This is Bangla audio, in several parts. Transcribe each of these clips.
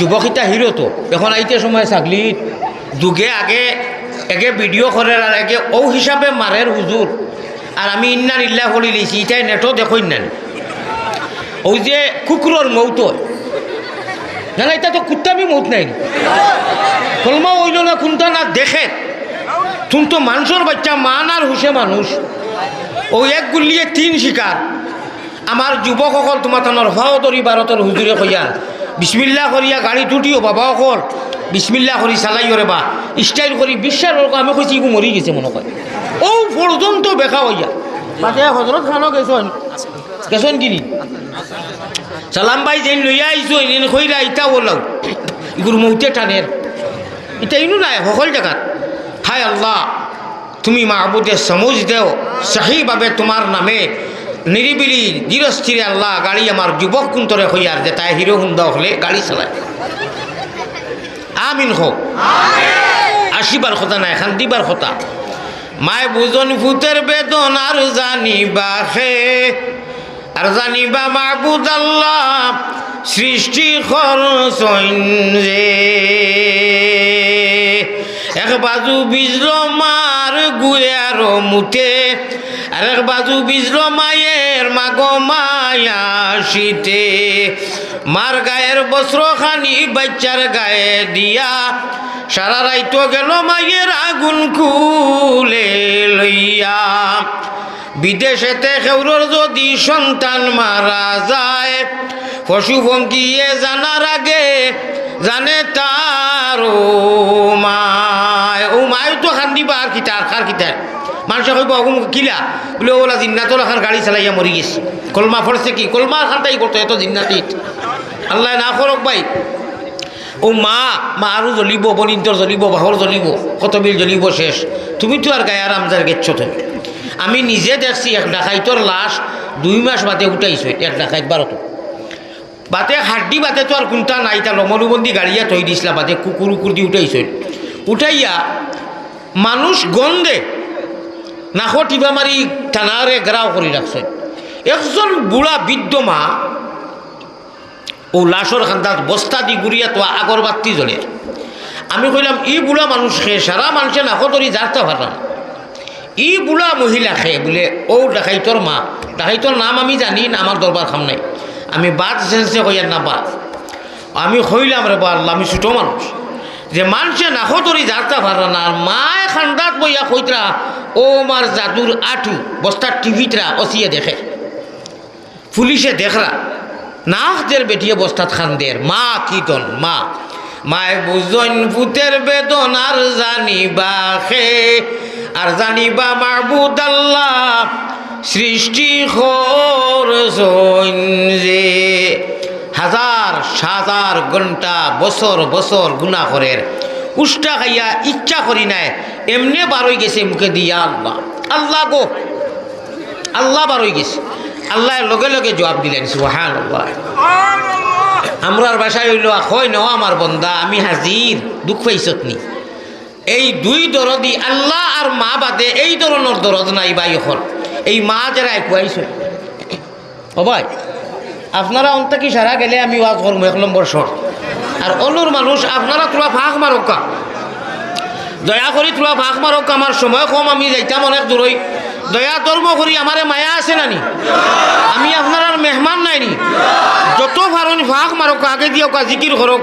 যুবকিতা হিরো তো এখন আইতে সময় ছাগলি দুগে আগে একে ভিডিও করে আর একে ও হিসাবে মারের হুজুর আর আমি ইন্না ইল্লা হলি লিছি ইটাই নেটও দেখই না ওই যে কুকুরের মৌত না না এটা তো কুত্তামি মৌত নাই কলমা হইল না কোনটা না দেখে তুমি তো মানুষের বাচ্চা মান আর হুসে মানুষ ও এক গুলিয়ে 3 শিকার আমার যুবক সকল তোমার তানোর ভাও তরি ভারতের হুজুরে কইয়া বিসমিল্লাহ করিয়া গাড়ি টুটিও বাবা সকল বিসমিল্লাহ করি চালাইও রে বা স্টাইল করি বিশ্বাস আমি কইছি ইগু মরি গেছে মনে হয় ও পর্যন্ত বেখা হইয়া মাঝে হজরত খানও গেছেন গেছেন কিনি সালাম ভাই যেন লইয়া আইসো এনে কইরা ইটা বললাম ইগুর মৌতে টানের এটা ইনু নাই সকল জায়গাত হায় আল্লাহ তুমি মাহবুদে সমুজ দেও সহিভাবে তোমার নামে নিরিবিলি ধীরস্থিরে আল্লাহ গাড়ি আমার যুবক কুন্তরে হইয়ার যে তাই হিরো হুন্দা হলে গাড়ি চালায় আমিন হোক আসিবার কথা না এখান দিবার কথা মায় বুজন ফুতের বেদন আর জানিবা হে আর জানিবা মাহবুদ আল্লাহ সৃষ্টি খরচইন রে এক বাজু বিজল মার গুয়ার মুতে আর এক বাজু বিজল মায়ের মাগো মায়া শীতে মার গায়ের বস্ত্র খানি বাচ্চার গায়ে দিয়া সারা রাইতো গেল মায়ের আগুন খুলে লইয়া বিদেশেতে খেউরর যদি সন্তান মারা যায় পশু ফঙ্কিয়ে জানার আগে জানে তার ও মায় তো খান দিবা আর কিতা আর খার কিতা মানুষে কইব অগুম কিলা বলে ওলা জিন্নাতর এখন গাড়ি চালাইয়া মরি গেছে কলমা ফরছে কি কলমা খানটাই করতো এত জিন্নাতিত আল্লাহ না করক ভাই ও মা আরও জ্বলিব বনিন্তর জ্বলিব বাহর জ্বলিব কত বিল জ্বলিব শেষ তুমি তো আর গায়ে আরামদার গেছ তো আমি নিজে দেখছি এক ডাকাইতর লাশ 2 মাস বাদে উঠাইছো এক ডাকাইত বারোটো বাতে হাড্ডি বাতে তো আর কোনটা নাই তা লমরুবন্দি গাড়িয়া থই দিছিলা বাতে কুকুর উকুর দিয়ে উঠাইছ উঠাইয়া মানুষ গন্ধে নাকো টিপা মারি টানারে গ্রাও করে রাখছ একজন বুড়া বৃদ্ধ মা ও লাশর খান্দাত বস্তা দি গুড়িয়া তো আগরবাতি জ্বলে আমি কইলাম ই বুড়া মানুষ খেয়ে সারা মানুষে নাকো তরি যারতে পারলাম ই বুড়া মহিলা খেয়ে বলে ও ডাকাইতর মা ডাকাইতর নাম আমি জানি না আমার দরবার খাম নাই আমি বাদ সেন্সে কইয়ার না বাদ আমি কইলাম রে বা আল্লাহ আমি ছোটো মানুষ যে মানুষে নাকো তরি যারতে পারল না আর মায় খান্দাত বইয়া কইতরা ও মার জাদুর আঠু বস্তার টিভিতরা অসিয়ে দেখে পুলিশে দেখরা নাকদের বেটিয়ে বস্তাত খান্দের মা কীর্তন মা মায় বুঝন পুতের বেদন আর জানিবা খে আর জানিবা মাহবুদ আল্লাহ সৃষ্টি খরচইন যে হাজার হাজার ঘন্টা বছর বছর গুনাহ করের উষ্টা খাইয়া ইচ্ছা করি নাই এমনি বারোই গেছে মুখে দিয়া আল্লাহ আল্লাহ গো আল্লাহ বারোই গেছে আল্লাহ লগে লগে জবাব দিলেন সুবহানাল্লাহ আমরার বাসায় হইল হয় ন আমার বন্দা আমি হাজির দুঃখ পাইছত নি এই 2 দরদি আল্লাহ আর মা বাদে এই ধরনের দরদ নাই ভাই এখন এই মা যারা কুয়াইছ ও ভাই আপনারা অন্ত কি সারা গেলে আমি ওয়াজ করবো 1 নম্বর শর্ট আর অনুর মানুষ আপনারা তোরা ফাঁক মারকা দয়া করি তোরা ফাঁক মারক আমার সময় কম আমি যাইতাম অনেক দূরই দয়া ধর্ম করি আমারে মায়া আছে নানি আমি আপনার আর মেহমান নাইনি যত পারেন ফাঁক মারকা আগে দিও কা জিকির করো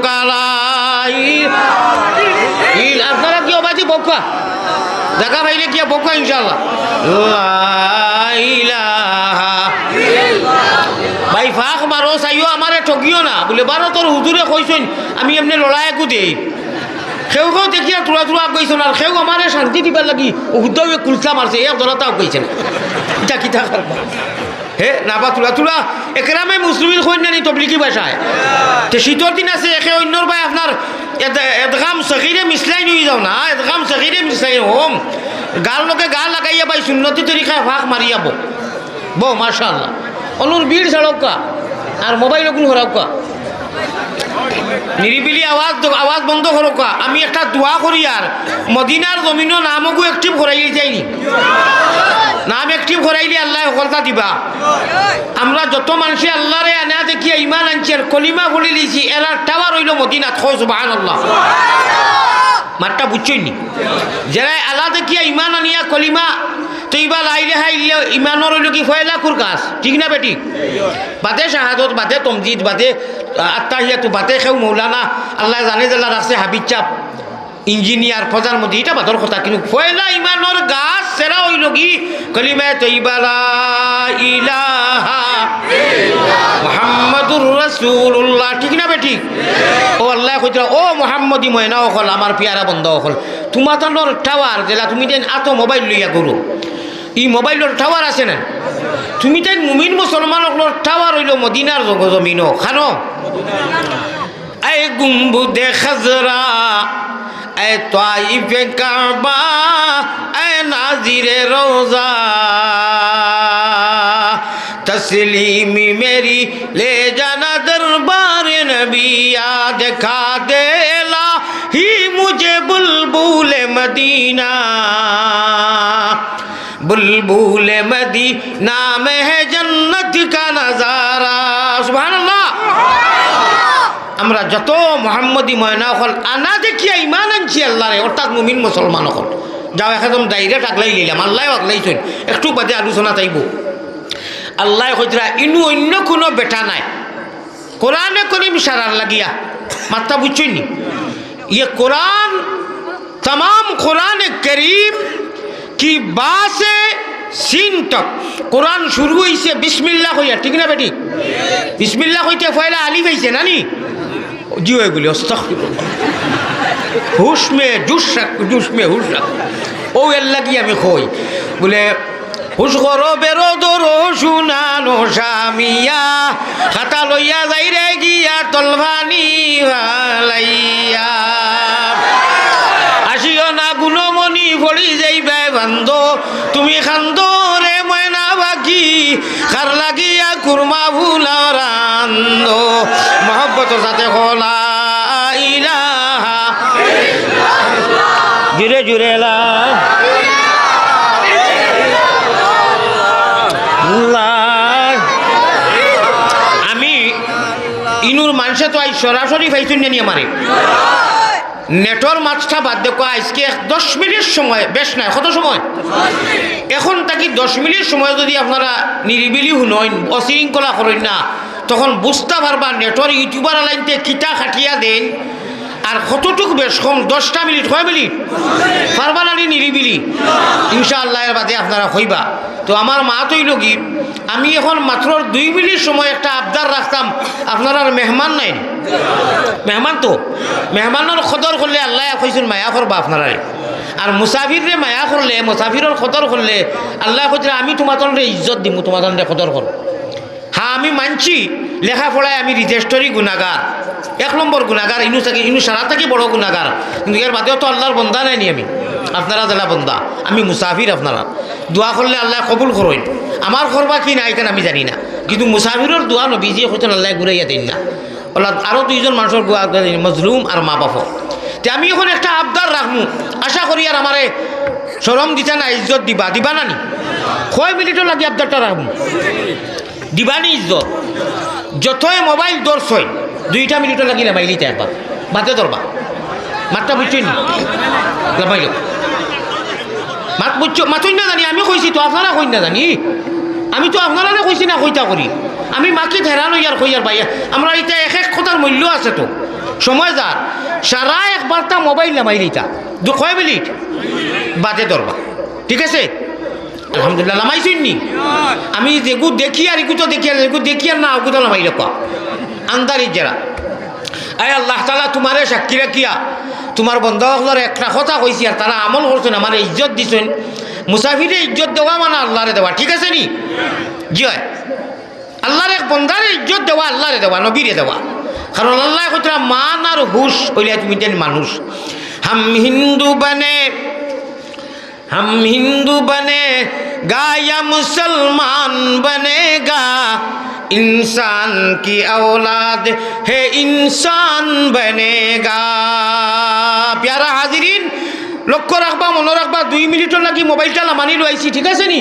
আপনারা কি অবাজি বকা দেখা পাইলে কি বকা ইনশাআল্লাহ ভাই ফাঁক মারো চাইও আমারে ঠকিও না বলে ভারতের হুজুরে কইছেন আমি এমনি লড়াই একু দেই সেও দেখিয়া তোরা তোরা গইছেন আর সেও আমারে শান্তি দিবার লাগি উদ্যোগে কুলসা মারছে এক ধরাটাও কইছেন এটা কি থাকার হে না বা তোরা তোরা একরামে মুসলিমের কন্যানি তবলিকি ভাষায় তো শীতর দিন আছে একে অন্যর ভাই আপনার এদগাম সগিরে মিসলাই নিয়ে যাও না এদগাম সগিরে মিসলাই হোম গাল লোকে গাল লাগাইয়া ভাই সুন্নতি তরিকায় ফাঁক মারিয়া বো মাশাআল্লাহ অনুর ভিড় ছাড়কা আর মোবাইল ওগুলো হরাকা নিরিবিলি আওয়াজ বন্ধ করকা আমি একটা দোয়া করি আর মদিনার জমিনও নামকও অ্যাক্টিভ করাই যাইনি নাম অ্যাক্টিভ করাইলে আল্লাহ সফলতা দিবা। আমরা যত মানুষে আল্লাহরে আনা দেখিয়া ইমান আনছি আর কলিমা বলে লিছি এরা টাওয়ার হইল মদিনাত। সুবহানাল্লাহ, মাঠটা বুঝছই নি? যারা আল্লাহ দেখিয়া ইমান আনিয়া কলিমা তো ইবা লাইলে হাইলে ইমানের হইল কি ফয়লাকুর কাজ, ঠিক না বেটি? বাদে শাহাদত, বাদে তমজিদ, বাদে আত্মাহিয়াতু, বাদে খেউ মৌলানা, আল্লাহ জানে জাল্লা রাখছে হাবিব চাপ, ইঞ্জিনিয়ার, প্রধানমন্ত্রী, এটা বাদর কথা। কিন্তু ফয়লা ইমানের গাছ সেরা হইল কি কলিমায়ে তয়্যিবা লা ইলাহা মুহাম্মাদুর রাসূলুল্লাহ, ঠিক না বেটি? ও আল্লাহ কইতরা ও মুহাম্মদি ময়না হল আমার পিয়ারা বন্ধ হল তোমাদের টাওয়ার যেলা তুমি দেন আত মোবাইল লইয়া করো, ই মোবাইলের টাওয়ার আছে না? তুমি তাই মুমিন মুসলমানর টাওয়ার হইল মদিনার জমিন খানো। এ গুম্বুদে খাজরা, এ তাইফে কাবা, এ নাজিরে রোজা, तस्लीमी मेरी ले जाना दरबार नबिया, दिखा देला ही मुझे बुलबुल मदीना, बुलबुल मदीना में है जन्नत का नजारा। सुबहानाल्लाह। আমরা যত মুহাম্মদি ময়না হল আনা দেখিয়া ইমান আনছি আল্লাহরে, অর্থাৎ মুমিন মুসলমান হল। যাও একদম ডাইরেক্ট আগলাই লইলাম, আল্লাহ আগলাইছেন, একটু বাদে আলোচনা চাইব। আল্লাহ কইতরা ইনু অন্য কোনো বেটা নাই, কোরআনে করিম সারার লাগিয়া মাত্রা বুঝছেন নি? ये कुरान तमाम कुरान करीम की बात से सीन तक कुरान शुरू हुई से बिस्मिल्लाह होया, ठीक ना बेटी? बिस्मिल्लाह होते पहले आलिफ है ना नी जी हो बोले अस्तगफिरुल्लाह, हुश में जुश में हुश रख ओ अल्लाह की हमें खोई बोले হুশ করো বেরো দরো শুনানো স্বামিয়া, খাতা লইয়া যাই রে গিয়া তলভানি ভালাইয়া, আসিও না গুণমণি ফড়ি যাইবে বান্ধ, তুমি খান্দ রে ময়না বাকি খার লাগিয়া কুরমা ভুলা রান্ধ, মহব্বত সাথে হলা ইলাহা জুড়ে জুড়ে লা আমি ইনুর মানুষে তো আজ সরাসরি পাইছুন জানি আমারে নেটর মাছটা বাদ দেখো আজকে 10 মিনিট সময়, বেশ নাই কত সময়, এখন তাকি 10 মিনিট সময় যদি আপনারা নিরিবিলি শুনইন, অশৃঙ্খলা করেন না, তখন বুঝতে পারবা নেটর ইউটিউবার লাইনতে কিতা খাটিয়া দেন আর কতটুকু বেশ কম 10টা মিনিট, কয় মিনিট পারবা না নিরিবিলি ইনশাআল্লাহ এর বাদে আপনারা হইবা। তো আমার মা তৈল কি আমি এখন মাত্র 2 মিনিট সময় একটা আবদার রাখতাম, আপনারা মেহমান নাই, মেহমান তো মেহমানের কদর করলে আল্লাহ কইছেন মায়া করবা আপনারা, আর মুসাফিরে মায়া করলে, মুসাফিরের কদর করলে আল্লাহ কইছে আমি তোমাদের ইজ্জত দিমু, তোমাদের কদর করো। হ্যাঁ আমি মানছি লেখাপড়ায় আমি রিজেস্টরি গুণাগার, 1 নম্বর গুণাগার, ইনু সারা থেকে বড় গুণাগার, কিন্তু এর বাদেও তো আল্লাহর বন্দা নাইনি আমি, আপনারা জেলা বন্দা, আমি মুসাফির। আপনারা দোয়া করলে আল্লাহ কবুল করেন, আমার করবা কি না এখানে আমি জানি না, কিন্তু মুসাফিরের দোয়া নবীজি হচ্ছেন আল্লাহ ঘুরাইয়া দেন না, আল্লাহ আরও 2জন মানুষের দোয়া মজলুম আর মা বাপ। তে আমি এখন একটা আবদার রাখবো, আশা করি আর আমারে শরম দিতে না, ইজ্জত দিবা, দিবা না নি? কয় মিনিটও লাগে আবদারটা রাখবো, দিবা নি ইজ্জত? যতই মোবাইল দর্শ হয় 2টা মিনিটও লাগি না মাইলিতে একবার বাদে ধরবা, মাতটা বুঝছই নি? মাইল মাত বুঝছো, মাতই না জানি, আমি কইছি তো আপনারা কই না জানি, আমি তো আপনারা কইছি না কইতা করি, আমি মাকে ধেরানো ইয়ার কইয়ার ভাইয়া, আমরা এটা এক এক কথার মূল্য আছে তো, সময় যার সারা একবারটা মোবাইল না মাইলিতা 2 মিনিট বাদে ধরবা, ঠিক আছে? আলহামদুলিল্লাহ নামাইছই নি, আমি যেগু দেখি আর এগু তো দেখি আর যেগু দেখি আর না ওগুলো নামাই রাখা আন্দারি যারা। আয় আল্লাহ তাআলা তোমারে সাক্ষী রাখিয়া তোমার বন্ধুসকলের একটা কথা কইছি আর তারা আমল করছেন, আমার ইজ্জত দিছেন। মুসাফিরে ইজ্জত দেওয়া মানে আল্লাহরে দেওয়া, ঠিক আছে নি? জি হয়, আল্লাহর এক বন্দারে ইজ্জত দেওয়া আল্লাহরে দেওয়া, নবীরে দেওয়া, কারণ আল্লাহ কইতরা মান আর হুশ হইলে তুমি দেন মানুষ। हम हिंदू बने गा या मुसलमान बनेगा, इंसान की औलाद है इंसान बनेगा। प्यारा हाजिरीन, লক্ষ্য রাখবা, মনে রাখবা, বা 2 মিনিটের লাগি মোবাইলটা লামানি লইছি, ঠিক আছে নি?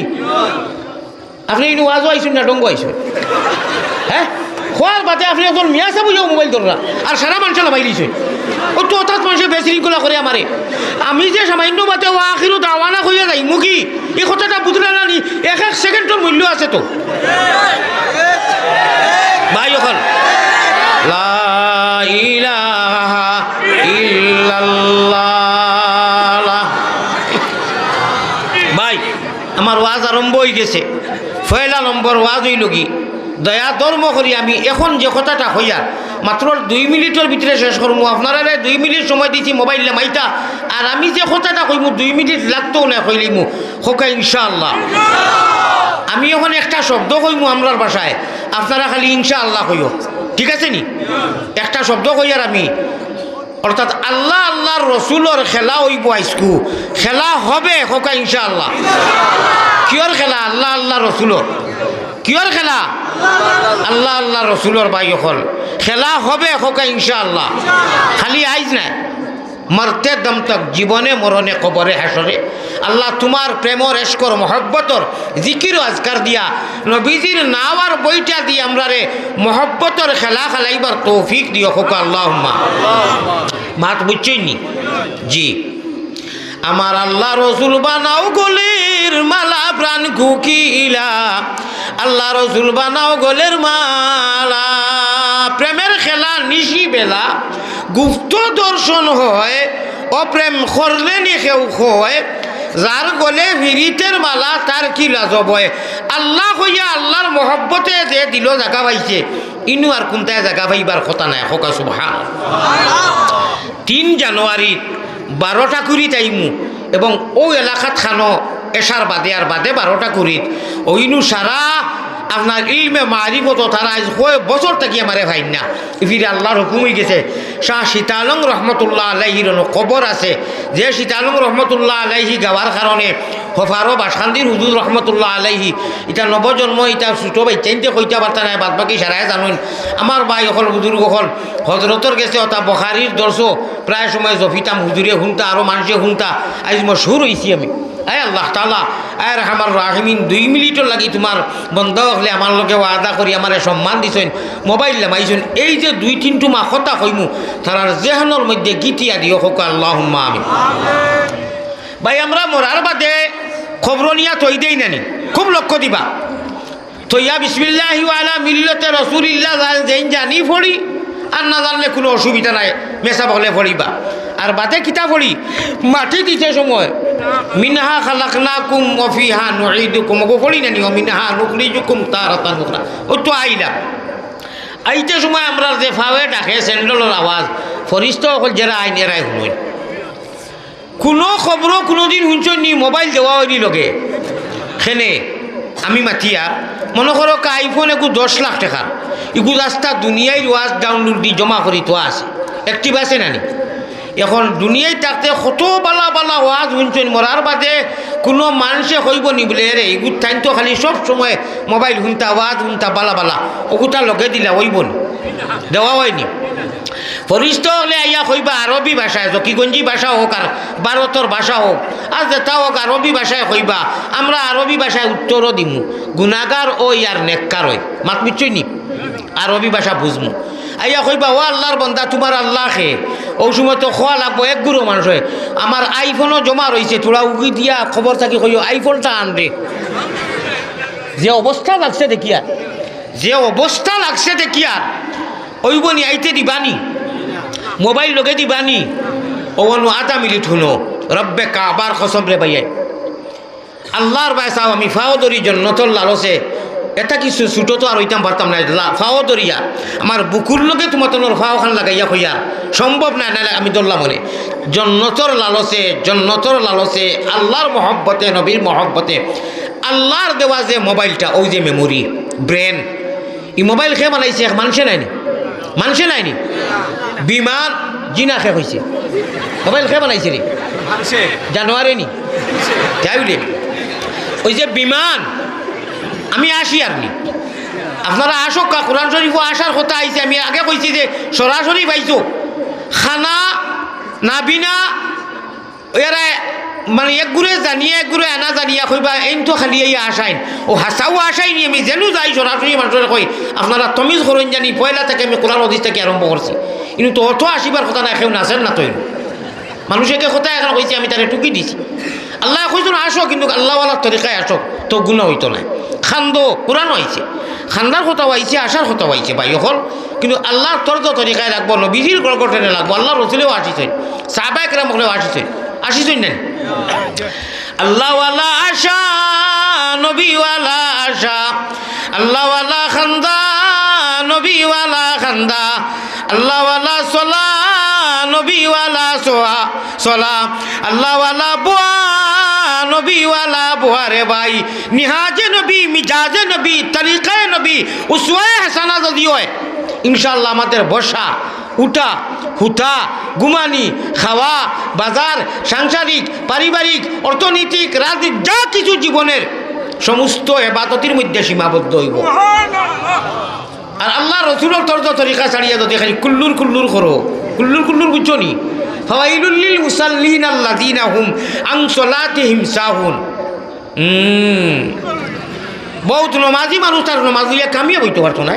আপনি ইনু ওয়াজও আইসুন না ডঙ্গ আইসুন? হ্যাঁ, খোয়ার বাদে আপনি একজন মিয়া সাহেব বুঝাও মোবাইল ধরা আর সারা মানুষ লামাই দিছে। ও তো অর্থাৎ মানুষে বেশৃঙ্খলা করে আমারে। আমি যে সামান্য বাতে ও আখিরু দাওয়ানা হইয়া যাই মুখি, এই কথাটা বুঝলে না নি? 1 সেকেন্ডের মূল্য আছে তো ভাই। এখন লা ইলাহা ইল্লাল্লাহ ভাই, আমার ওয়াজ আরম্ভ হয়ে গেছে। পয়লা নম্বর ওয়াজ হইল কি, দয়া ধর্ম করি আমি এখন যে কথাটা হইয়া মাত্র 2 মিনিটের ভিতরে শেষ করবো। আপনারা 2 মিনিট সময় দিচ্ছি মোবাইল লামাইতা, আর আমি যে কথাটা কইমু 2 মিনিট লাগতেও না কইলিমু হোকা ইনশাআল্লাহ। আমি এখন একটা শব্দ কইমু আমরার ভাষায়, আপনারা খালি ইনশাআল্লাহ কইও, ঠিক আছে নি? একটা শব্দ কইয়ার আমি, অর্থাৎ আল্লাহ আল্লাহর রসুলর খেলা হইব আইসকু, খেলা হবে হোকা ইনশাআল্লাহ। কিয়র খেলা? আল্লাহ আল্লাহ রসুলর। কিয়র খেলা? আল্লাহ আল্লাহ রসুলর ভাই হল খেলা হবে হোকা ইনশাআল্লাহ। খালি আইজ নাই, মরতে দম তক, জীবনে মরণে কবরে হাসরে আল্লাহ তোমার প্রেমর এশকর মহব্বতর জিকির আজকার দিয়া নবীজির নাওয়ার বইটা দিয়ে আমরা রে মহব্বতর খেলা খেলাইবার তৌফিক দিও হোক আল্লাহুম্মা। মাত বুঝছেন নি? জি, আমার আল্লাহ রসুল বানাও গলের মালা প্রাণ কুকিলা, আল্লাহ রসুল বানাও গলের মালা। প্রেমের খেলা নিশি বেলা গুপ্ত দর্শন হয়, অপ্রেম করলে নিখেও হয়, যার গলে ফিরিতের মালা তার কি লাজব হয়। আল্লাহ হইয়া আল্লাহর মহব্বতে যে দিল জায়গা পাইছে, ইনু আর কোনটায় জায়গা পাইবার কথা নাই হোকা সুবহান। 3 জানুয়ারি 12টা কুড়ি টাইমু এবং ও এলাকাত খানো এসার বাদে আর বাদে 12টা কুড়িত ওইনু সারা আপনার ইলমে মারিফত তারা আজ কয় বছর থেকে আমারে ভাই না ফিরে আল্লাহর হুকুম হয়ে গেছে। শাহ সীতালং রহমতুল্লাহ আলাইহির কবর আছে, যে সীতালং রহমতুল্লাহ আলাইহি গাওয়ার কারণে হফারো বাসখান্দির হুজুর রহমতুল্লাহ আলাইহি এটা নবজন্ম এটা ছোটো ভাই চেনতে কইতে পারতা নাই, বাদ বাকি সারাই জানুন। আমার ভাই অকল হুজুর অকল হজরতর গেছে অতা বখারির দর্শ প্রায় সময় জফিতাম হুজুরে শুনতা আরও মানুষে শুনতা। আজ মশহুর হয়েছি আমি। আয় আল্লাহ তাআলা আয় রহমান রাহিমিন 2 মিনিটর লাগি তোমার বন্ধ হলে আমার লোকে ওয়াদা করি আমার সম্মান দিছেন, মোবাইল লামাইছেন। এই যে 2-3 মাস কথা কইমু তার জেহনের মধ্যে গীতিয়া দিও হোক আল্লাহুম্মা আমিন। ভাই আমরা মরার বাদে খবর নিয়া তৈ দেই নানি, খুব লক্ষ্য দিবা। তৈয়া বিসমিল্লাহি ওয়ালা মিল্লাতে রাসূলিল্লাহ যেন জানি পড়ি, আর না জানলে কোনো অসুবিধা নাই, মেসা বলে পড়িবা। আর বাদে কিতা পড়ি মাটি দিতে সময় মিনহা খালাকনাকুম ওয়া ফিহা নুঈদুকুম গো পড়ি নানি, ও মিনহা নুখরিজুকুম তারাতান উখরা। ও তো আইলা আইতে সময় আমরা যে ফাওয়ে ডাকে স্যান্ডেলের আওয়াজ ফরিস্তা সকল যারা আইন এরাই শুনেন। কোনো খবর কোনোদিন শুনছেন নি মোবাইল দেওয়া হয়নি লগে খেনে আমি মাতিয়া মনে করো আইফোন একু 10 লাখ টাকার এগু রাস্তা দুনিয়ায় ওয়াজ ডাউনলোড দি জমা করি তো আছে একটিভ আছে নানি। এখন দুনিয়ায় থাকতে কত বালা বালা ওয়াজ শুনছেন, মরার বাদে কোনো মানুষে হইব নি বলে রে এগুর টাইম তো খালি সব সময় মোবাইল শুনতা ওয়াজ শুনতা বালা বালা ওগুতা লগে দিলা হইব নি, দেওয়া হয়নি। ফরিস্তা হলে আইয়া কইবা আরবি ভাষায়, জকিগঞ্জি ভাষা হোক আর ভারতের ভাষা হোক আর যেটা হোক আরবি ভাষায় কইবা, আমরা আরবি ভাষায় উত্তরও দিমু। গুনাগার ও ইয়ার নেককার ওই মাত মিচ্ছই নি আরবি ভাষা বুঝমু। আইয়া কইবা ও আল্লাহর বন্দা তোমার আল্লাহ খে ও সময় তো খোয়া লাগবো এক গুরু মানুষ হয়। আমার আইফোনও জমা রয়েছে, তোরা উগি দিয়া খবর থাকি কইও আইফোনটা আনবে। যে অবস্থা লাগছে দেখিয়া, যে অবস্থা লাগছে দেখিয়া ওইব নি আইতে দিবানি, মোবাইল লগে দিবানি। ওনো 1/2 মিনিট শুনো রব্বে কাবার কসম রে ভাইয়াই আল্লাহর বাইসাও আমি ফাওদরি জন্নতর লালসে এটা কিছু ছুটো তো আর হইতাম পারতাম না। ফাওদরিয়া আমার বুকুর লগে তোমার তোর ফাও খান লাগাইয়া হইয়া সম্ভব না, না আমি ধরলাম মনে জন্নতর লালসে, জন্নতর লালসে আল্লাহর মহব্বতে নবীর মহব্বতে আল্লাহর দেওয়া যে মোবাইলটা ওই যে মেমোরি ব্রেন, এই মোবাইল খেয়ে বানাইছে এক মানুষে নাইনি, মানুষে নাইনি বিমান জিনা খে হয়েছে মোবাইল খেয়ে বানাইছে রে জানুয়ারি নি যাইলে ওই যে বিমান। আমি আসি আর নি আপনারা আসো কা কোরআন শরীফও আসার কথা আইছে, আমি আগে কইছি যে সরাসরি পাইছো খানা না বিনা এরা মানে এক গুড়ে জানিয়ে এক গুড়ে আনা জানিয়া কইবা এইন তো খালি এই আসাইন ও হাসাও আসাইনি আমি যেন যাই সরাসরি মানুষের কই আপনারা তমিজ করেন জানি পয়লা থেকে আমি কোরআন হাদিস থেকে আরম্ভ করছি কিন্তু তো অত আসিবার কথা না কেউ নাচেন না তৈরি মানুষকে কথা এখন কইছি আমি তারে টুকি দিছি আল্লাহ কইছেন আসো কিন্তু আল্লাহওয়ালার তরিকায় আসো তো গুণা হইতো না খান্দো কোরআন হয়েছে খান্দার কথা হয়েছে আসার কথা হয়েছে ভাই হল কিন্তু আল্লাহর তরিকায় রাখবো নবীজির গড়গড়ে লাগবো আল্লাহ রসুলেও আসিছেন সাহাবায়ে কেরাম হলেও আসিছেন না আল্লাহওয়ালা আশা নবীওয়ালা আশা আল্লাহওয়ালা খান্দা নবীওয়ালা খান্দা আল্লাহওয়ালা সলা নবীওয়ালা সোয়া সলা আল্লাহওয়ালা বুয়া নবীওয়ালা বুয়া রে ভাই নিহাজে নবী মিজাজে নবী তরিকায়ে নবী উসওয়ায়ে হাসানা যদি হয় ইনশাআল্লাহ আমাদের বসা উঠা হুতা ঘুমানি খাওয়া বাজার সাংসারিক পারিবারিক অর্থনৈতিক রাজনীতি যা কিছু জীবনের সমস্ত ইবাদতের মধ্যে সীমাবদ্ধ হইব আর আল্লাহ রসুলের তরিকা ছাড়িয়ে যদি খালি কুল্লুর কুল্লুর করো কুল্লুর বুঝছো নি ফাওয়াইলুল লিল মুসাল্লিন আল্লাযীনা হুম আন সালাতিহিম সাহুন বহুত নমাজি মানুষ তার নমাজ লইয়া কামিয়ে বইতে পারতো না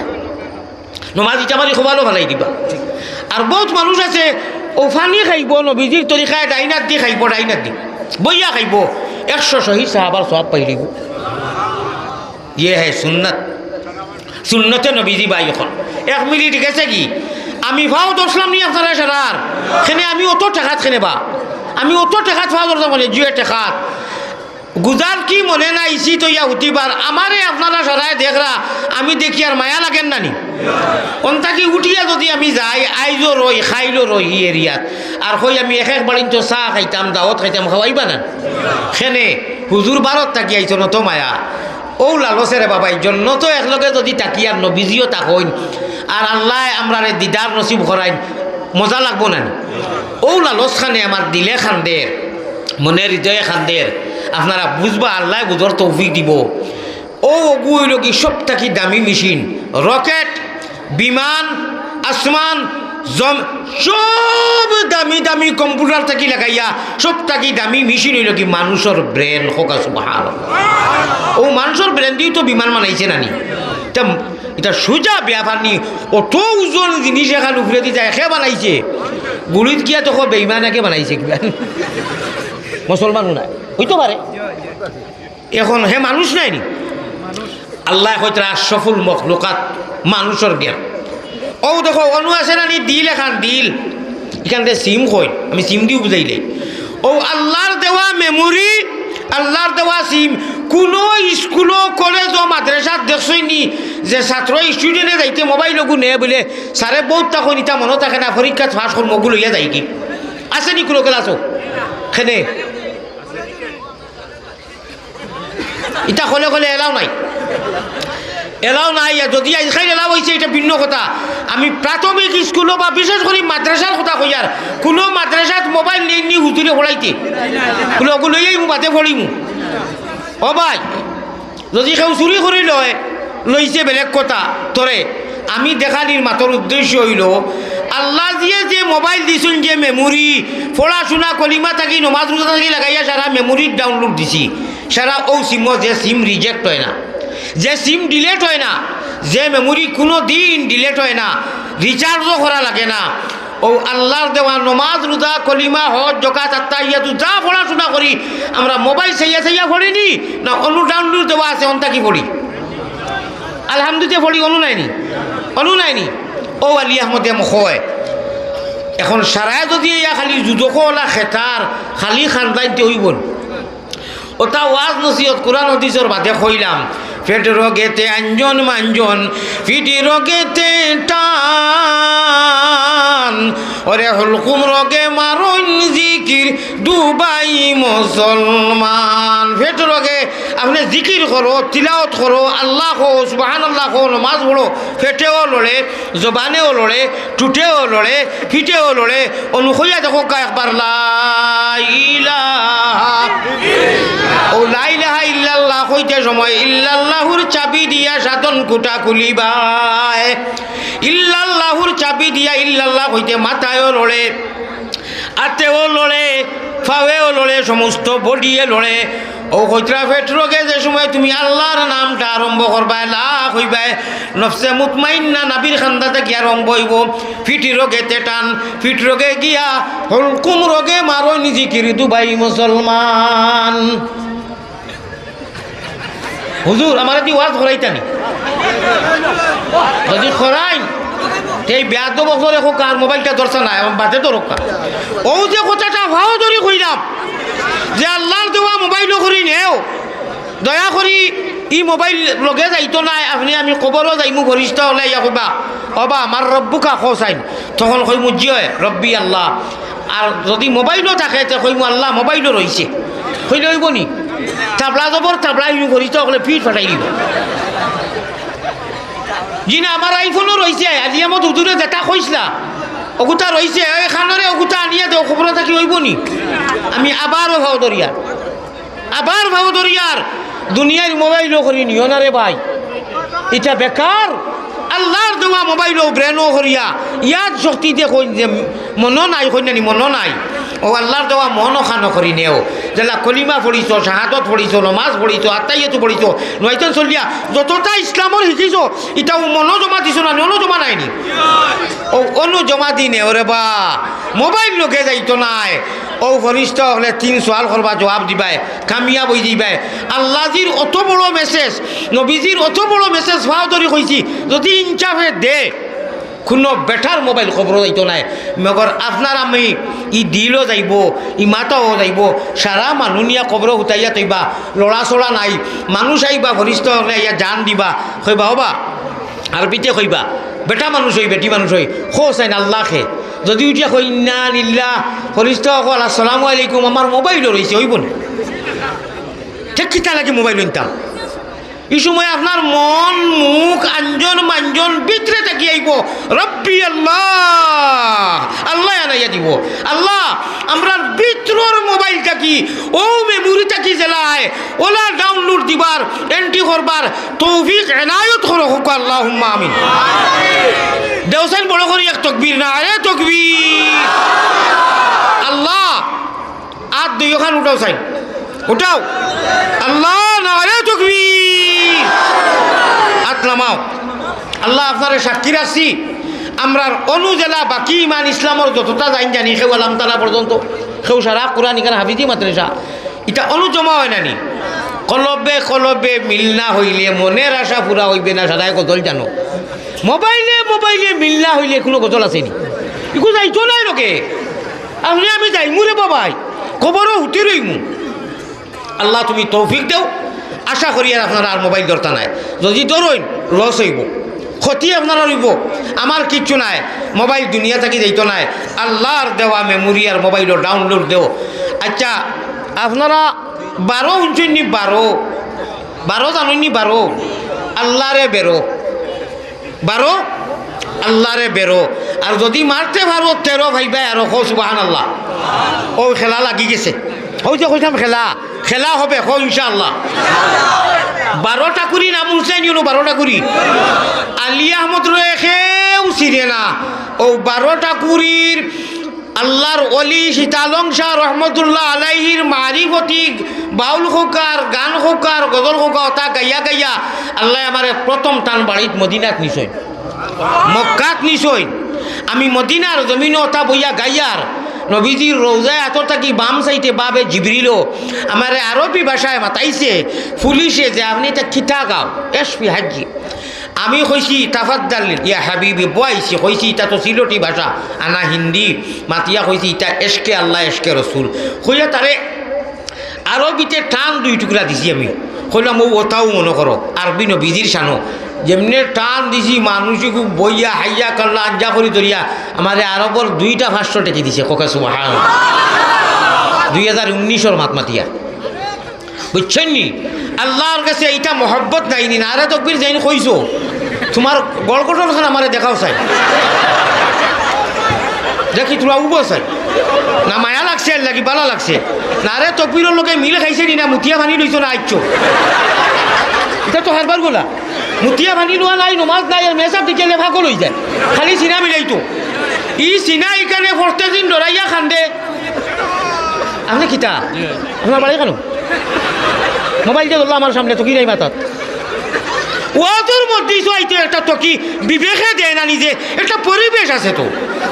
নমাজি চামারি খোবালো ভালাই দিবা আর বহুত মানুষ আছে ওফানি খাইব নবীজির তরিকায় ডাইনাত দি খাইব ডাইনাত দি বইয়া খাইব 100 শহীদ সাহাবার সওয়াব পাই দিব ইয়ে হে সুন্নত সুন্নতে নবীজি ভাই এখন 1 মিনিট গেছে কি আমি ভাও দশলাম নি আপনারা সারার খেনে আমি অত টাকাত খেনে বা আমি অত টাকাত ভাও দরজা বলে জুয়ে টাকাত গুজার কি মনে না ইসি তো ইয়া উঠিবার আমারে আপনারা সরাই দেখরা আমি দেখি আর মায়া লাগেন নানি অন্তাকি উঠিয়া যদি আমি যাই আইজো রই খাইলো রই ই এরিয়াত আর হই আমি এক বাড়িন তো চাহ খাইতাম দাওয়াত খাইতাম খাওয়াইবা না খেনে হুজুর বারত তাকি আইছো নত মায়া ও লালসেরে বাবাই জন্য তো একলগে যদি তাকি আর নবীজিও তাকইন আর আল্লাহ আমরা দিদার নসিব করাইন মজা লাগবো না ও লালস খানে আমার দিলে খান্দের মনের হৃদয়ে খান্দের আপনারা বুঝবা আল্লাহ বুঝর তৌফিক দিব ও ওগু হইল কি সব থাকি দামি মেশিন রকেট বিমান আসমান সব দামি দামি কম্পিউটার থাকি লাগাইয়া সব থাকি দামি মেশিন হইল কি মানুষের ব্রেন হোকা সুবহানাল্লাহ ও মানুষের ব্রেন দিয়ে তো বিমান বানাইছে নানি এটা সোজা ব্যাপার নি অত ওজন জিনিস এখান উপরে দিয়ে একে বানাইছে গুড়িত গিয়া তো বেইমান একে বানাইছে কিবা মুসলমানও নাই হইতে পারে এখন হে মানুষ নাই নি আল্লাহ হয়তো আশরাফুল মখলুকাত মানুষের জ্ঞান ও দেখো অনু আছে না নি দিল এখান দিল এখান থেকে সিম কই আমি সিম দিও বুঝাইলে ও আল্লাহর দেওয়া মেমোরি আল্লাহর দেওয়া সিম কোনো স্কুল কলেজ ও মাদ্রাসাত দেখছই নি যে ছাত্র স্টুডেন্টে যাইতে মোবাইল লগু নে বলে সারে বহুত তখন ইটা মনে থাকে না পরীক্ষা পাস করব ওগুলো লইয়া যাই কি আছে নি কোনো ক্লাসও খেনে ইটা হলে হলে এলাও নাই যদি আজকাল এলাও হয়েছে এটা ভিন্ন কথা আমি প্রাথমিক স্কুলও বা বিশেষ করে মাদ্রাসার কথা কই আর কোনো মাদ্রাসাত মোবাইল নিয়ে নি হুজুরে পড়াইতে ওগুলো লইয়াই বাদে পড়িমু ও ভাই যদি কেউ চুরি করে লইছে বেলেগ কথা তোরে আমি দেখানির মাত্র উদ্দেশ্য হইল আল্লাহ দিয়ে যে মোবাইল দিছুন যে মেমোরি পড়াশোনা কলিমা থাকি নমাজ রোজা থাকি লাগাইয়া সারা মেমোরি ডাউনলোড দিছি সারা ও সিম যে সিম রিজেক্ট হয় না যে সিম ডিলেট হয় না যে মেমোরি কোনো দিন ডিলেট হয় না রিচার্জও করা লাগে না ও আল্লাহর দেওয়া নমাজ রোজা কলিমা হজ জাকাত আত্তাহিয়াতু যা পড়াশোনা করি আমরা মোবাইল চাইয়া পড়িনি না অনু ডাউনলোড দেওয়া আছে অন্তা কি পড়ি আলহামদুলিল্লাহ পড়ি অনু নাইনি ও আলী আহমদে মখয় এখন সারায় যদি ইয়া খালি যুদকলা খেতার খালি খানদাইতে হইব ওটা ওয়াজ নসিহত কোরআন হাদিসের বাদে কইলাম পেট রোগেতে আঞ্জন মাঞ্জন পিটি রোগেতে টান ওরে হলকুম রোগে মারুন জিকির দুবাই মুসলমান পেট রোগে আপনি জিকির করো তিলাওয়াত করো আল্লাহ কো সুবহানাল্লাহ কো নামাজ পড়ো পেটেও লড়ে জবানেও লড়ে টুটেও লড়ে পিঠেও লড়ে অনুখইয়া দেখো একবার লা ইলাহা ও লা ইলাহা ইল্লাল্লাহ কইতে সময় ইল্লাল্লাহুর চাবি দিয়া সাধন কুটা খুলিবায় ইল্লাল্লাহুর চাবি দিয়া ইল্লাল্লাহ কইতে মাথায়ও লড়ে হাতেও লড়ে, ফাওয়েও লড়ে, সমস্ত বডিয়ে লড়ে। ও কইতরা পেট রোগে যে সময় তুমি আল্লাহর নামটা আরম্ভ করবা, লা হইবা, নফসে মুতমাইন্না নাবির খান্দাতে গিয়া আরম্ভ হইব। ফিটি রোগেতে টান, ফিট রোগে গিয়া হলকুম রোগে মারো জিকির দুবাই মুসলমান। হুজুর আমার দি ওয়াজ করাইতানি, যদি করাই এই বেয়াদ বছরে হোক আর মোবাইলটা ধরছে না, আমার বাদে তো রক্ষা। ও যে কথাটা ভাও ধরি কইলাম যে আল্লাহর দেওয়া মোবাইলও করি নেও, দয়া করি ই মোবাইল লগে যাইতো নাই, আপনি আমি কবরও যাইমু ঘরিষ্ঠ হলে ইয়া কইবা অবা আমার রব্বুকা খোসাইন, তখন কইমু জিয় রব্বি আল্লাহ। আর যদি মোবাইলও থাকে তো কইমু আল্লাহ মোবাইলও রয়েছে, কইলে হইব নি? তাবলা জবর তাবলা ইনু ঘরিষ্ঠ হলে ফিট ফাটাই দিব। যিনি আমার আইফোনও রয়েছে, আজি আমার দুদূরে যেটা কইসলা অগুতা রয়েছে, এখানরে অগুতা আনিয়া দেও, খবর থাকি হইব নি? আমি আবারও ভাও দরিয়ার, আবার ভাও দরিয়ার দুনিয়ার মোবাইলও করি নিও না রে ভাই, এটা বেকার। আল্লাহর দেওয়া মোবাইলও ব্রেনও করিয়া ইয়াদ শক্তি দিয়ে কই যে মনও নাই, কইনানি মনও নাই। ও আল্লাহর দেওয়া মনও খানো করি নেও, যেলা কলিমা পড়িছ, শাহাদত পড়িছ, নমাজ পড়িছ, আত্মাইয়াতো পড়িছ, নয়তন চলিয়া যতটা ইসলামর শিকিছ, এটাও মনও জমা দিছ না? অনু জমা নাইনি? ও অনু জমা দি নেও রে বা, মোবাইল লোকে যাইতো নাই। ও ফরিষ্ঠ হলে 3 সওয়াল করবা, জবাব দিবাই, কামিয়াব হয়ে যাইবাই। আল্লাহজির অত বড় মেসেজ, নবীজির অত বড় মেসেজ ভাও ধরে কইছি, যদি ইনচাফে দে কোনো বেটার মোবাইল খবর যাইতো নাই। মগর আপনার আমি ই দিলও যাইব, ই মাতাও যাইব, সারা মানুহ নিয়া কবর হুতাইয়া তৈবা, লড়া চড়া নাই, মানুষ আইবা ঘনিষ্ঠ হলে ইয়া জান দিবা, কইবা হবা আর পিতে কইবা বেটা মানুষ হই, বেটি মানুষ হই, খোসাইন আল্লাহ খে। যদি উঠিয়া কই ইন্না লিল্লাহ, ঘনিষ্ঠ সকল আসসালামু আলাইকুম, আমার মোবাইলও রয়েছে, হইব না? ঠিক কিতা লাগে মোবাইল নিতাম। এই সময় আপনার মন মুখ আঞ্জন মাঞ্জন ভিতরে থাকি আইব রব্বি আল্লাহ, আল্লাহ আনাইয়া দিব। আল্লাহ আমরা ভিতরের মোবাইলটা কি ও মেমোরিটা কি জেলায় ওলা ডাউনলোড দিবার, এন্ট্রি করবার তৌফিক এনায়ত করো হোক আল্লাহুম্মা আমিন। দেওসাইন বড় করি এক তকবীর না, আরে তকবীর। আল্লাহ আর দুই ওখান উঠাও, সাইন উঠাও, আল্লাহ না, আরে তকবীর। নামাও। আল্লাহ আপনার সাক্ষী রাখছি, আমরা অনুজেলা বাকি ইমান ইসলামর যতটা জানি জানি সেও আলামতানা পর্যন্ত সেও সারা কোরআন ইখান হাফিজি মাদ্রাসা এটা অনুজমা হয় নানি। কলবে কলবে মিল না হইলে মনের আশা পুরা হইবে না, সাদায় গজল জানো। মোবাইলে মোবাইলে মিল না হইলে কোনো গজল আসেনি, একু যাইতো নাই লোকে। আপনি আমি যাইমু রে বাবাই, খবরও হুতি রইমু। আল্লাহ তুমি তৌফিক দেও। আশা করি আর আপনারা আর মোবাইল দরকার নাই, যদি ধরুন লস হইব, ক্ষতি আপনারা হইব। আমার কিচ্ছু নাই, মোবাইল দুনিয়া থেকে যাইতো নাই, আল্লাহর দেওয়া মেমোরি আর মোবাইলও ডাউনলোড দেও। আচ্ছা আপনারা 12 শুনছেন নি? 12 জানেননি? 12 আল্লাহরে বেরো, 12 আল্লাহরে বেরো। আর যদি মারতে পারো 13 ভাইবাই আর কো সুবহানাল্লাহ। ও খেলা লাগি গেছে, ওই যে কইতাম খেলা খেলা হবে কো ইনশাআল্লাহ। 12টা করি নাম উঠছে নিও, 12টা করি আলী আহমদ রেখেও চিনে না। ও 12টা কুরির আল্লাহর অলি সীতালং শাহ রহমতুল্লাহ আলাইহির মারিফতি বাউল হোকার, গান হোকার, গজল হোকা ওটা গাইয়া গাইয়া আল্লাহ আমার প্রথম টান বাড়িত মদিনাত নিছই, মক্কাত নিছই। আমি মদিনার জমিন ওটা বইয়া গাইয়ার নবীজির রোজায় আতর থাকি বাম সাইতে বাবে জিবরিলো আমার আরবি ভাষায় মাতাইছে পুলিশে যে আপনি এটা খিতা গাও এসপি হাজি। আমি কইছি তাফাদ্দাল ইয়া হাবিবি বয়াইছি, কইছি এটা তো সিলটি ভাষা, আনা হিন্দি মাতিয়া কইছি এটা এশকে আল্লাহ এশকে রসুল। কইয়া তারে আরবিতে টান 2 টুকরা দিছি। আমি কইলাম ও ওটাও মনে করো আরবি নবীজির শানো, যেমনি টান দিছি মানুষই খুব বইয়া হাইয়া কাল্লা আঞ্জা করি ধরিয়া আমার আরবর 2টা ভাষ্য টেকে দিছে। কোকা সুবহানাল্লাহ 2019 মাত মাতিয়া, বুঝছেন নি? আল্লাহর কাছে এইটা মহব্বত নাইনি না। আরে তকবীর যাইনি কইছো তোমার গড়গঠনখান আমারে দেখাও চাই, দেখি তোরা উব চাই না, মায়া লাগছে আর লাগি বালা লাগছে না। আরে তকবীরের লোকে মিল খাইছে নি না, মুতিয়া ভানি লইছো না আইছো, এটা তো হারবার গোলা। মুতিয়া ভানি লোৱা নাই, নমাজ নাই, আর মেসাব দিকে লেভাগল হয়ে যায়, খালি চিনা মিলাইতো। ই চিনা ইকানে 14 দিন ডরাইয়া খান্দে আপনি কিতা আপনার বাড়ি কেন মোবাইল দিয়ে ধরলো আমার সামনে তো কি নাই মাথাত ওয়াজের মধ্যে আইতে একটা তো কি বিবেকে দেয় না নিজে একটা পরিবেশ আছে তো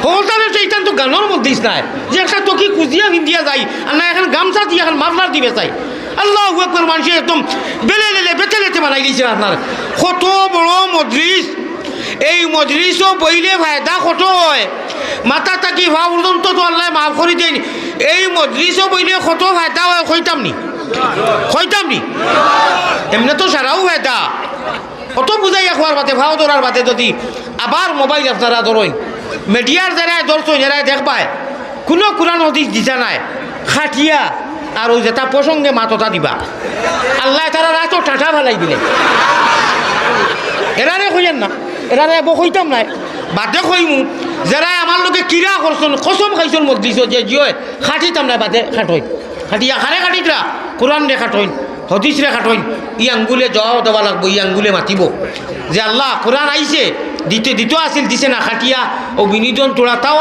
হোটালে সেইটান তো গানের মধ্যে নাই যে একটা তো কি কুজিয়া ভিন্দিয়া যায় আর না এখন গামছা দিয়ে এখন মাফলার দিবে চাই আল্লাহ একবার মানুষ একদম বেলে লেলে বেতে লেতে বানাই দিয়েছে আপনার কত বড় মজলিস এই মজলিসও বইলে ফায়দা কত হয় মাথা থাকি ভাব পর্যন্ত তো আল্লাহ মাফ করে দেন এই মজলিসও বইলে কত ফায়দা হয় কইতাম নি এমনি তো সারাও ফায়দা অত বুঝাইয়া খোয়ার বাতে ভাও ধরার বাতে যদি আবার মোবাইল আপনারা ধরেন মিডিয়ার যারাই ধরছো যারাই দেখবায় কোনো কোরআন হাদিস দিছা নাই খাটিয়া আর ওই যেটা প্রসঙ্গে মাতটা দিবা আল্লাহ তারা রাত টাটা ভালাই দিলে এরারে কইয়েন না এরারে এবো কইতাম নাই বাদে কইমু যারাই আমার লোকে কিরা করছেন কসম খাইছেন মধ্যে যে জিও খাটিতাম নাই বাদে খাটই খাটিয়া খারে খাটিতরা কোরআন রে খাটইন হদিস রে খাটইন ই আঙ্গুলে জবাব দেওয়া লাগবো ই আঙ্গুলে মাতিব যে আল্লাহ কোরআন আইছে দিতে আসিল দিছে না খাটিয়া ও বিনিজন তোড়া তাও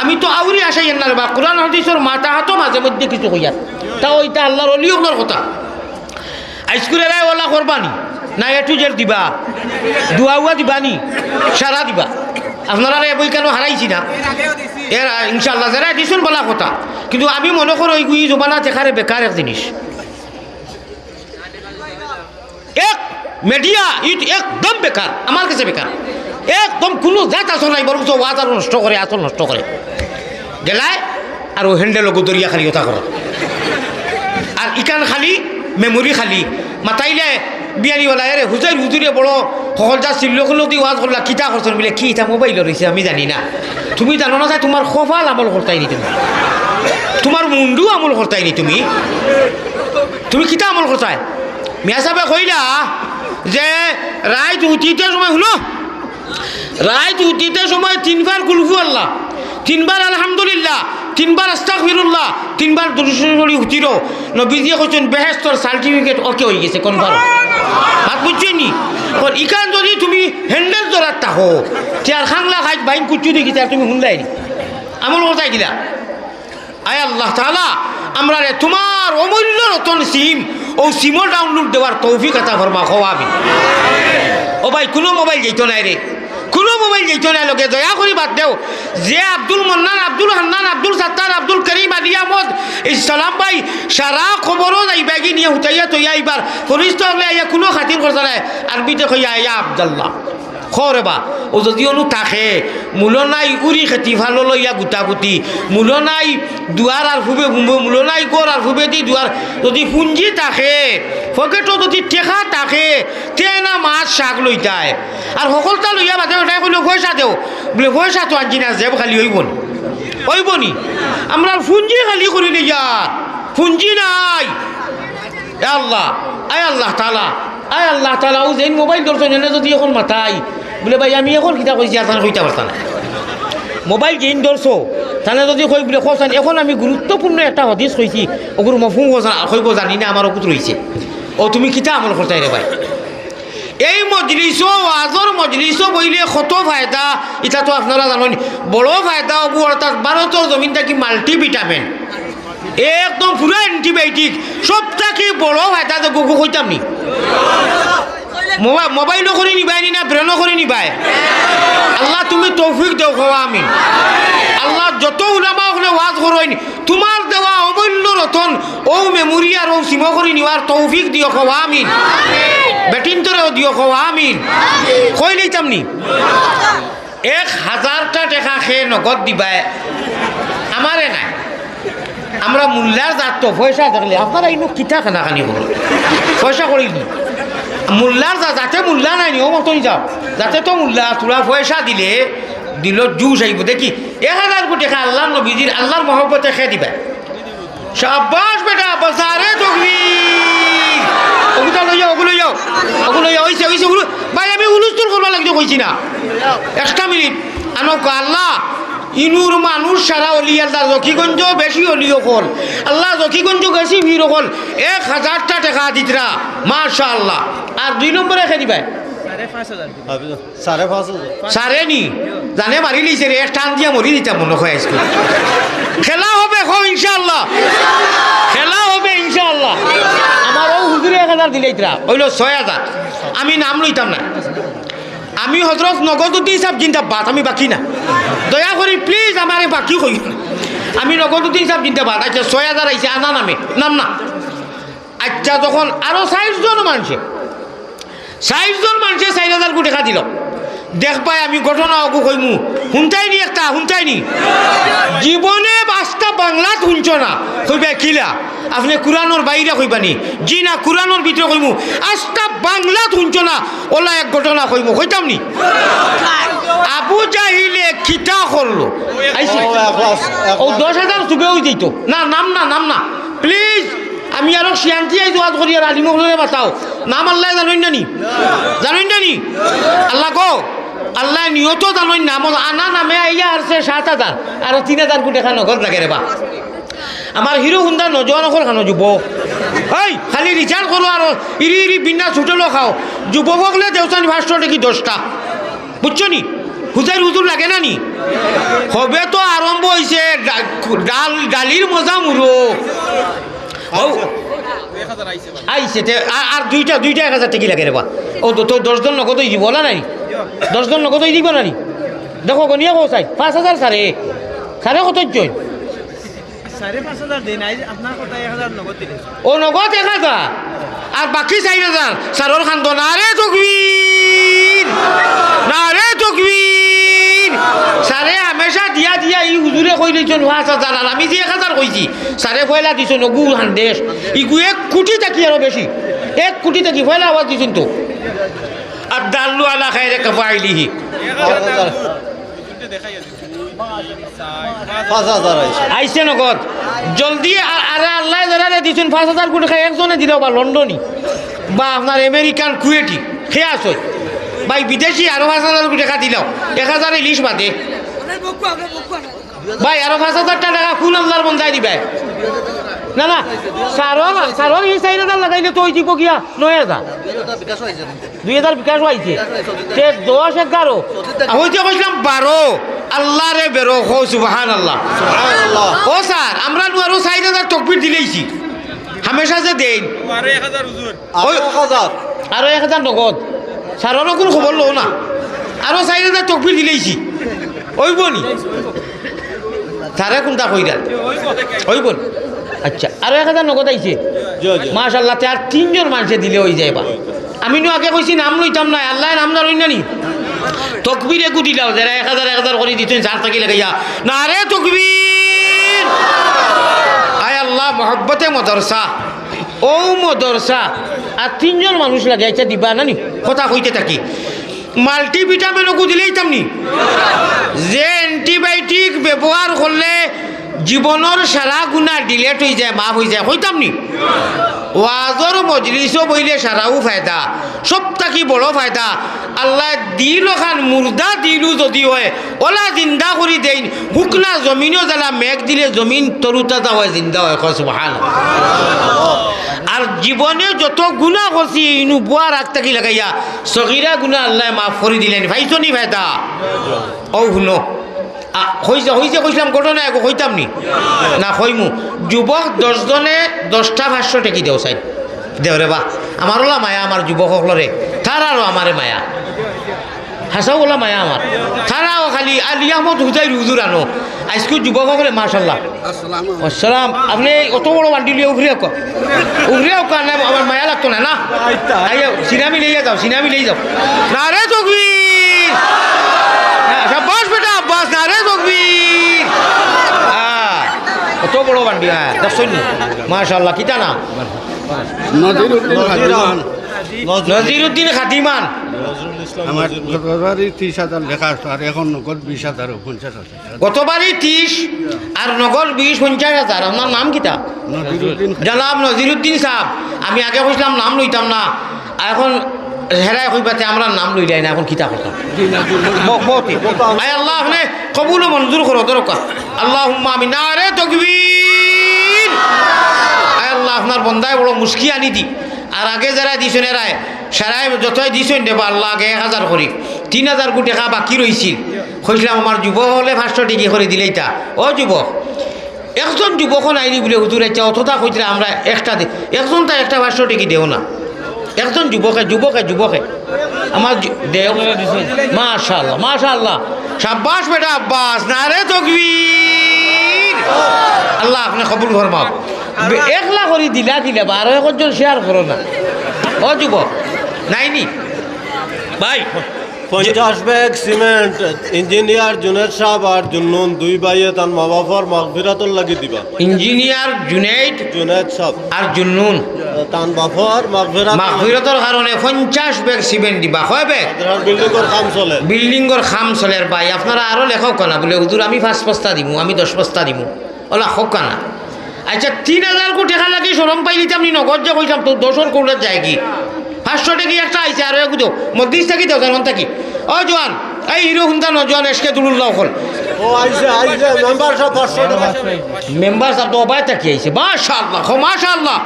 আমি তো আউরি আসাই না রে বা কোরআন হদিসের মাথা হাতো মাঝে মধ্যে কিছু কইয়ার তাও এটা আল্লাহর অলিয়কর কথা আইস্কুলের ওলা করবানি না এটু জের দিবা দুয়া দিবানি সারা দিবা আপনারা বই কেন হারাইছি না এর ইনশাল্লাহ যারা দিছেন বলা কথা কিন্তু আমি মনে করো ওই জমানা দেখারে বেকার এক জিনিস এক মিডিয়া একদম বেকার আমার কাছে বেকার একদম কোনো জাত আসল নাই বরং ওয়াজ আর নষ্ট করে আসল নষ্ট করে গেলায় আর ও হ্যান্ডেল দরিয়া খালি কথা করে আর ইকান খালি মেমোরি খালি মাতাইলে বিয়ানিওয়ালা এরে হুজুরে বড় সকল যা চিল্লখলতি ওয়াজ করলা কিতা করছেন বলে কি এটা মোবাইল রয়েছে আমি জানি না তুমি জানো না তোমার কপাল আমল করতাই নি তুমি তোমার মুন্ডু আমল করতাই নি তুমি কিতা আমল করতাই মিয়া সাহেবে কইলা যে রায় উঠিতে সময় হলো রায় উঠিতে সময় 3বার কুলহু আল্লাহ 3বার আলহামদুলিল্লাহ 3বার আস্তাগফিরুল্লাহ 3বার দুরূদ শরীফ উঠিরো নবীজি কইছেন বেহেশতর সার্টিফিকেট ওকে হয়ে গেছে কনফার্ম হাত বুঝছেনি ইকান যদি তুমি হ্যান্ডেল ধরার থাকো তার খাংলা খাই বাইন কুচু দেখি তার তুমি হুন্দাই আমল করতাই গিলা আয় আল্লাহ তাআলা আমরা তোমার অমূল্য রতন সিম ও সিমও ডাউনলোড দেওয়ার তৌফিক আতা ফরমা খাওয়াবি ও ভাই কোনো মোবাইল যেত নাই রে কোনো মোবাইল যেত নাই লোকে দয়া করে বাদ দেও যে আব্দুল মন্নান আব্দুল হান্নান আব্দুল সাত্তার আব্দুল করিম আলী আহমদ ইসলাম ভাই সারা খবরও যাইবা কি নিয়ে হুতাইয়া তৈয়া এইবার ফরিস্ত হলে আইয়া কোনো খাতির করতে নাই আরবিতে কইয়া আইয়া আবদাল্লাহ খরে বা ও যদি অনু থাকে মূল নাই উড়ি খেতি ভালো লইয়া গুটাগুটি মূল নাই দুয়ার আর ফুবে মূল নাই গড় আর ফুবে দি দুয়ার যদি পুঞ্জি থাকে পকেটও যদি টেকা থাকে তে না মাছ শাক লইতায় আর সকলটা লইয়া বাদে ওটাই কইল পয়সা দেও বলে পয়সা তো আনছি না জেব খালি হইব নি আমরা পুঞ্জি খালি করি লইয়া পুঞ্জি নাই আল্লাহ আল্লাহ তাআলা ও যেন মোবাইল ধরছেন এনে যদি এখন মাথাই বলে ভাই আমি এখন কিতা কইছি আর কইতে পারতাম না মোবাইল যেন ধরছো তাহলে যদি কই বলে কোসান এখন আমি গুরুত্বপূর্ণ একটা হাদিস কইছি ওগুলো মফহুম কইব জানি না আমার ওকুত রইছে ও তুমি কিতা আমল করতাই রে ভাই এই মজলিসও ওয়াজর মজলিসও বইলে কত ফায়দা এটা তো আপনারা জানেন বড় ফায়দা হবো অর্থাৎ ভারতের জমিনটা কি মাল্টিভিটামিন একদম পুরো অ্যান্টিবায়োটিক সবটাকে বড় ফায়দা তো গুগু কইতাম নি মোবাইলও করে নিবাই নি না ব্রেনও করে নিবাই আল্লাহ তুমি তৌফিক দেও খাওয়া আমিন আল্লাহ যত উলামা হলে ওয়াজ করেন তোমার দেওয়া অমূল্য রতন ও মেমোরি আর ও সিমো করে নিবার তৌফিক দিও খাওয়া আমিন বেটিন তোরেও দিও খাওয়া আমিন কই লইতাম নি 1000টা টাকা খেয়ে নগদ দিবাই আমারে নাই আমরা মূল্যার জাত তো পয়সা থাকলে আপনারা ইনো কিতা খানাখানি করো পয়সা করিনি মূল্যার যাতে মূল্যা নাই নি ও মতনই যাও যাতে তো মূল্যা তোরা পয়সা দিলে দিল জুস আইব দেখি 1000 কোটি টাকা আল্লাহর নবীজির আল্লাহর মহব্বতে খেয়ে দিবে শাবাশ বেটা বাজারে তকবীর ওগুলো হইছে ভাই আমি হুলুস্তুল করবা লাগছে কইছি না একটা মিনিট আনক আল্লাহ ইনুর মানুষ সারা অলি আল্লাহ জকিগঞ্জ বেশি অলিও কল আল্লাহ জকিগঞ্জ বেশি ভিড় কল 1000টা টাকা দিতরা মাশাআল্লাহ আর 2 নম্বরে খেয়ে দিবে 5,500 সাড়ে নি জানে মারি লিছে রে টান দিয়া মরি দিতাম মনে হয় আজকে খেলা হবে ইনশাআল্লাহ 5,000 দিলেইতরা হইল 6,000 আমি নাম লইতাম না আমি হজরত নগদুদ্দিন সাহেব জিন্দাবাদ আমি বাকি না দয়া করি প্লিজ আমার বাকি হই আমি নগদুদ্দিন সাহেব জিন্দাবাদ আচ্ছা 6,000 আইছে আনা নামে নাম না আচ্ছা যখন আরো 60 জন মানুষে 4,000 কোটি টাকা দিল দেখ পাই আমি ঘটনা অগু কইমু শুনতাইনি একটা শুনতাইনি জীবনে বাস্তা বাংলাত শুনছ না কইবা কিলা আপনি কোরআনোর বাইরে কইবানি জি না কোরআনোর ভিতরে কইমু আস্তা বাংলাত শুনছ না ওলা এক ঘটনা কইমু কইতাম নি আবু জাহিলে খিতা করলো ও 10,000 চুবেও দিত না নাম না প্লিজ আমি আরো শান্তি আই দোয়া করি আর আলিমুলে বাঁচাও নাম আল্লাহ জানেন না নি আল্লাহ গো আল্লাহ নিয়ত জানেন না আনা নামে আইয়া আসছে 7,000 আর 3,000 কোটি টাকা নগদ লাগে রে বা আমার হিরো হুন্ডা নজওয়ান খানো যুবক এই খালি রিচার্জ করো আর ইরি বিনা ছুটেলো খাও যুবক হলে দেওসান 500 টাকি 10টা বুঝছো নি হুজাইর হুজুর লাগে না নি হবে তো আরম্ভ হয়েছে ডালির মজা মুরো আইছে আর দুইটা 1,000 টাকি লাগে রে বা ও তো 10 জন নগদই দিব না নাই 10 জন নগদই দিব না নি দেখো গনিয়া কো চাই 5,000 সারে কত জয় 5,500 দিন আই আপনার কথা 1,000 নগদ দিলে ও নগদ 1,000 আর বাকি 4,000 সারল খান না রে তকবীর সারে হামেশা দিয়া ই হুজুরে কই দিছন 5,000 আর আমি যে 1,000 কইছি সারে পয়লা দিছন নগু হান্দেশ ইগু 1 কোটি টাকি আরো বেশি 1 কোটি টাকি পয়লা আওয়াজ দিছন তো আর দাল্লু আলা খায়রে কাফাইলিহি 5,000 আইসে নগদ জলদি আর আল্লাহ যারা দিছেন 5,000 কোটি খাই একজনে দিলেও বা লন্ডনী বা আপনার আমেরিকান কুয়েটি খেয়ে আসো ভাই বিদেশি আরো 5,000 কোটি টাকা দিলাও 1,000 ইলিশ বাদে ভাই আরো 5,000 টাকা কোন আল্লাহর বন্দায় দিবে না সারন এই 4,000 লাগাইলে তো ওই দিব গিয়া 9,000 2,000 বিকাশ হয়েছে 10 11 হইতে কইলাম 12 আল্লাহ রে বেরো হো সুবহানাল্লাহ ও স্যার আমরা আরো 4,000 তকবীর দিলেইছি হামেশা যে দেন আরো 1,000 হুজুর আরো 1,000 নগদ সারনো কোন খবর লো না আরো 4,000 তকবীর দিলেইছি ওইবনি সারে কোনটা কইরা ওইবন আচ্ছা আরো 1,000 নগদ আইছে মাশাআল্লাহ তার 3 জন মানুষে দিলে হই যায় বা আমি নো আগে কইছি নাম লইতাম না আল্লাহ নাম না লইনা নি তকবীর একু দিলাও যারা 1,000 করে দিতেন 4 টাকা লাগাইয়া না রে তকবীর আয় আল্লাহ মহব্বতে মদরসা ও মদরসা আর 3 জন মানুষ লাগে আচ্ছা দিবা না নি কথা কইতে থাকি মাল্টিভিটামিন একু দিলেইতাম নি যে অ্যান্টিবায়োটিক ব্যবহার করলে জীবনের সারা গুণা ডিলেট হয়ে যায় মাফ হয়ে যায় হইতাম নি ওয়াজর মজলিসও বইলে সারাও ফায়দা সব থাকি বড় ফায়দা আল্লাহ দিল খান মুর্দা দিলু যদি হয় ওলা জিন্দা করি দেন হুকনা জমিনও জ্বালা মেঘ দিলে জমিন তরুতাজা হয় জিন্দা হয় সুবহানাল্লাহ আর জীবনে যত গুণা করছি ইনু বুয়া রাগ থাকি লাগাইয়া সগিরা গুণা আল্লাহ মাফ করে দিলেন ভাইছো নি ফায়দা ও শুনো হইছে কইলাম ঘটনা একো হইতাম নি না হইমু যুবক 10 জনে 10টা 500 টাকি দেও চাই দেও রে বা আমার ওলা মায়া আমার যুবক সকলরে তার আরো আমারে মায়া হাসাও ওলা মায়া আমার তারাও খালি আলী আহমদ হুজাই হুজুর আনো আজকে যুবক সকলে মাশাল্লাহ আসসালাম আপনি অত বড় বান্ডি লিয়ে উভরিয়াও না আমার মায়া লাগতো না সিনামি লিয়ে যাও না রে তকবীর শাবাশ বেটা আব্বাস না রে তকবীর কত বড় বান্ডি দেখছেন মাশাআল্লাহ কিতা নাম নজিরউদ্দিন খাতিমান আমার গতবারই 30,000 লেখা আর এখন নগদ 20,000 50,000 গতবারই 30 আর নগদ 20-50,000 আপনার নাম কিতা জনাব নজিরউদ্দিন সাহেব আমি আগে কইছিলাম নাম লইতাম না এখন হেরাই কইবাতে আমরা নাম লইলাই না এখন কিতা করতাম আয় আল্লাহ আপনি কবুল ও মঞ্জুর করো দরকার আল্লাহুম্মা আমিন না রে তাকবীর আয় আল্লাহ আপনার বন্দায় বড় মুশকি আনি দি আর আগে যারা দিছেন এরাই সারাই যতই দিছেন দেবা আল্লাহ আগে 1,000 করি 3,000 কোটি টাকা বাকি রইছিল কইছিলাম আমার যুবক হলে 500 টাকা করে দিলেই তা ও যুবক একজন যুবক আইনি বলে হুজুর আচ্ছা অতটা কইছিলাম আমরা একটা একজন তার একটা 500 টাকা দেও না একজন যুবকে আমার দেহ মাশাআল্লাহ মাশাআল্লাহ শাবাশ বেটা আব্বাস নারে তাকবীর আল্লাহ আপনি কবুল ফরমাও একলা করে দিলা বা আরো একজন শেয়ার করো না ও যুবক নাইনি ভাই 50 ব্যাগ সিমেন্ট ইঞ্জিনিয়ার জুনেদ সাহেব আর জুন্নুন দুই ভাইয়ে তার মা বাবার মাগফিরাতুল লাগি দিবা ইঞ্জিনিয়ার জুনেদ সাহেব আর জুন্নুন তার বাবার মাগফিরাতের কারণে 50 ব্যাগ সিমেন্ট দিবা কয় ব্যাগ বিল্ডিংয়ের খাম চলে ভাই আপনারা আরো লেখক না বলে হুজুর আমি 5 বস্তা দিমু আমি 10 বস্তা দিমু ওলা হোক না আচ্ছা 3000 কোটি টাকা লাগি শরম পাইলিতে আপনি নগদ যে কইতাম তো 10 কোটি যায় কি 500 টাকা একটা আইছে আর এক তো মধ্যিস থাকি তো জানেন থাকি ও জোয়ান এই হিরো হুন্দা নজওয়ান এসকে দুলুল্লাহ হল ও আইছে মেম্বার সাহেব 500 টাকা মেম্বার সাহেব তো ওবাই থাকি আইছে মাশাআল্লাহ মাশাআল্লাহ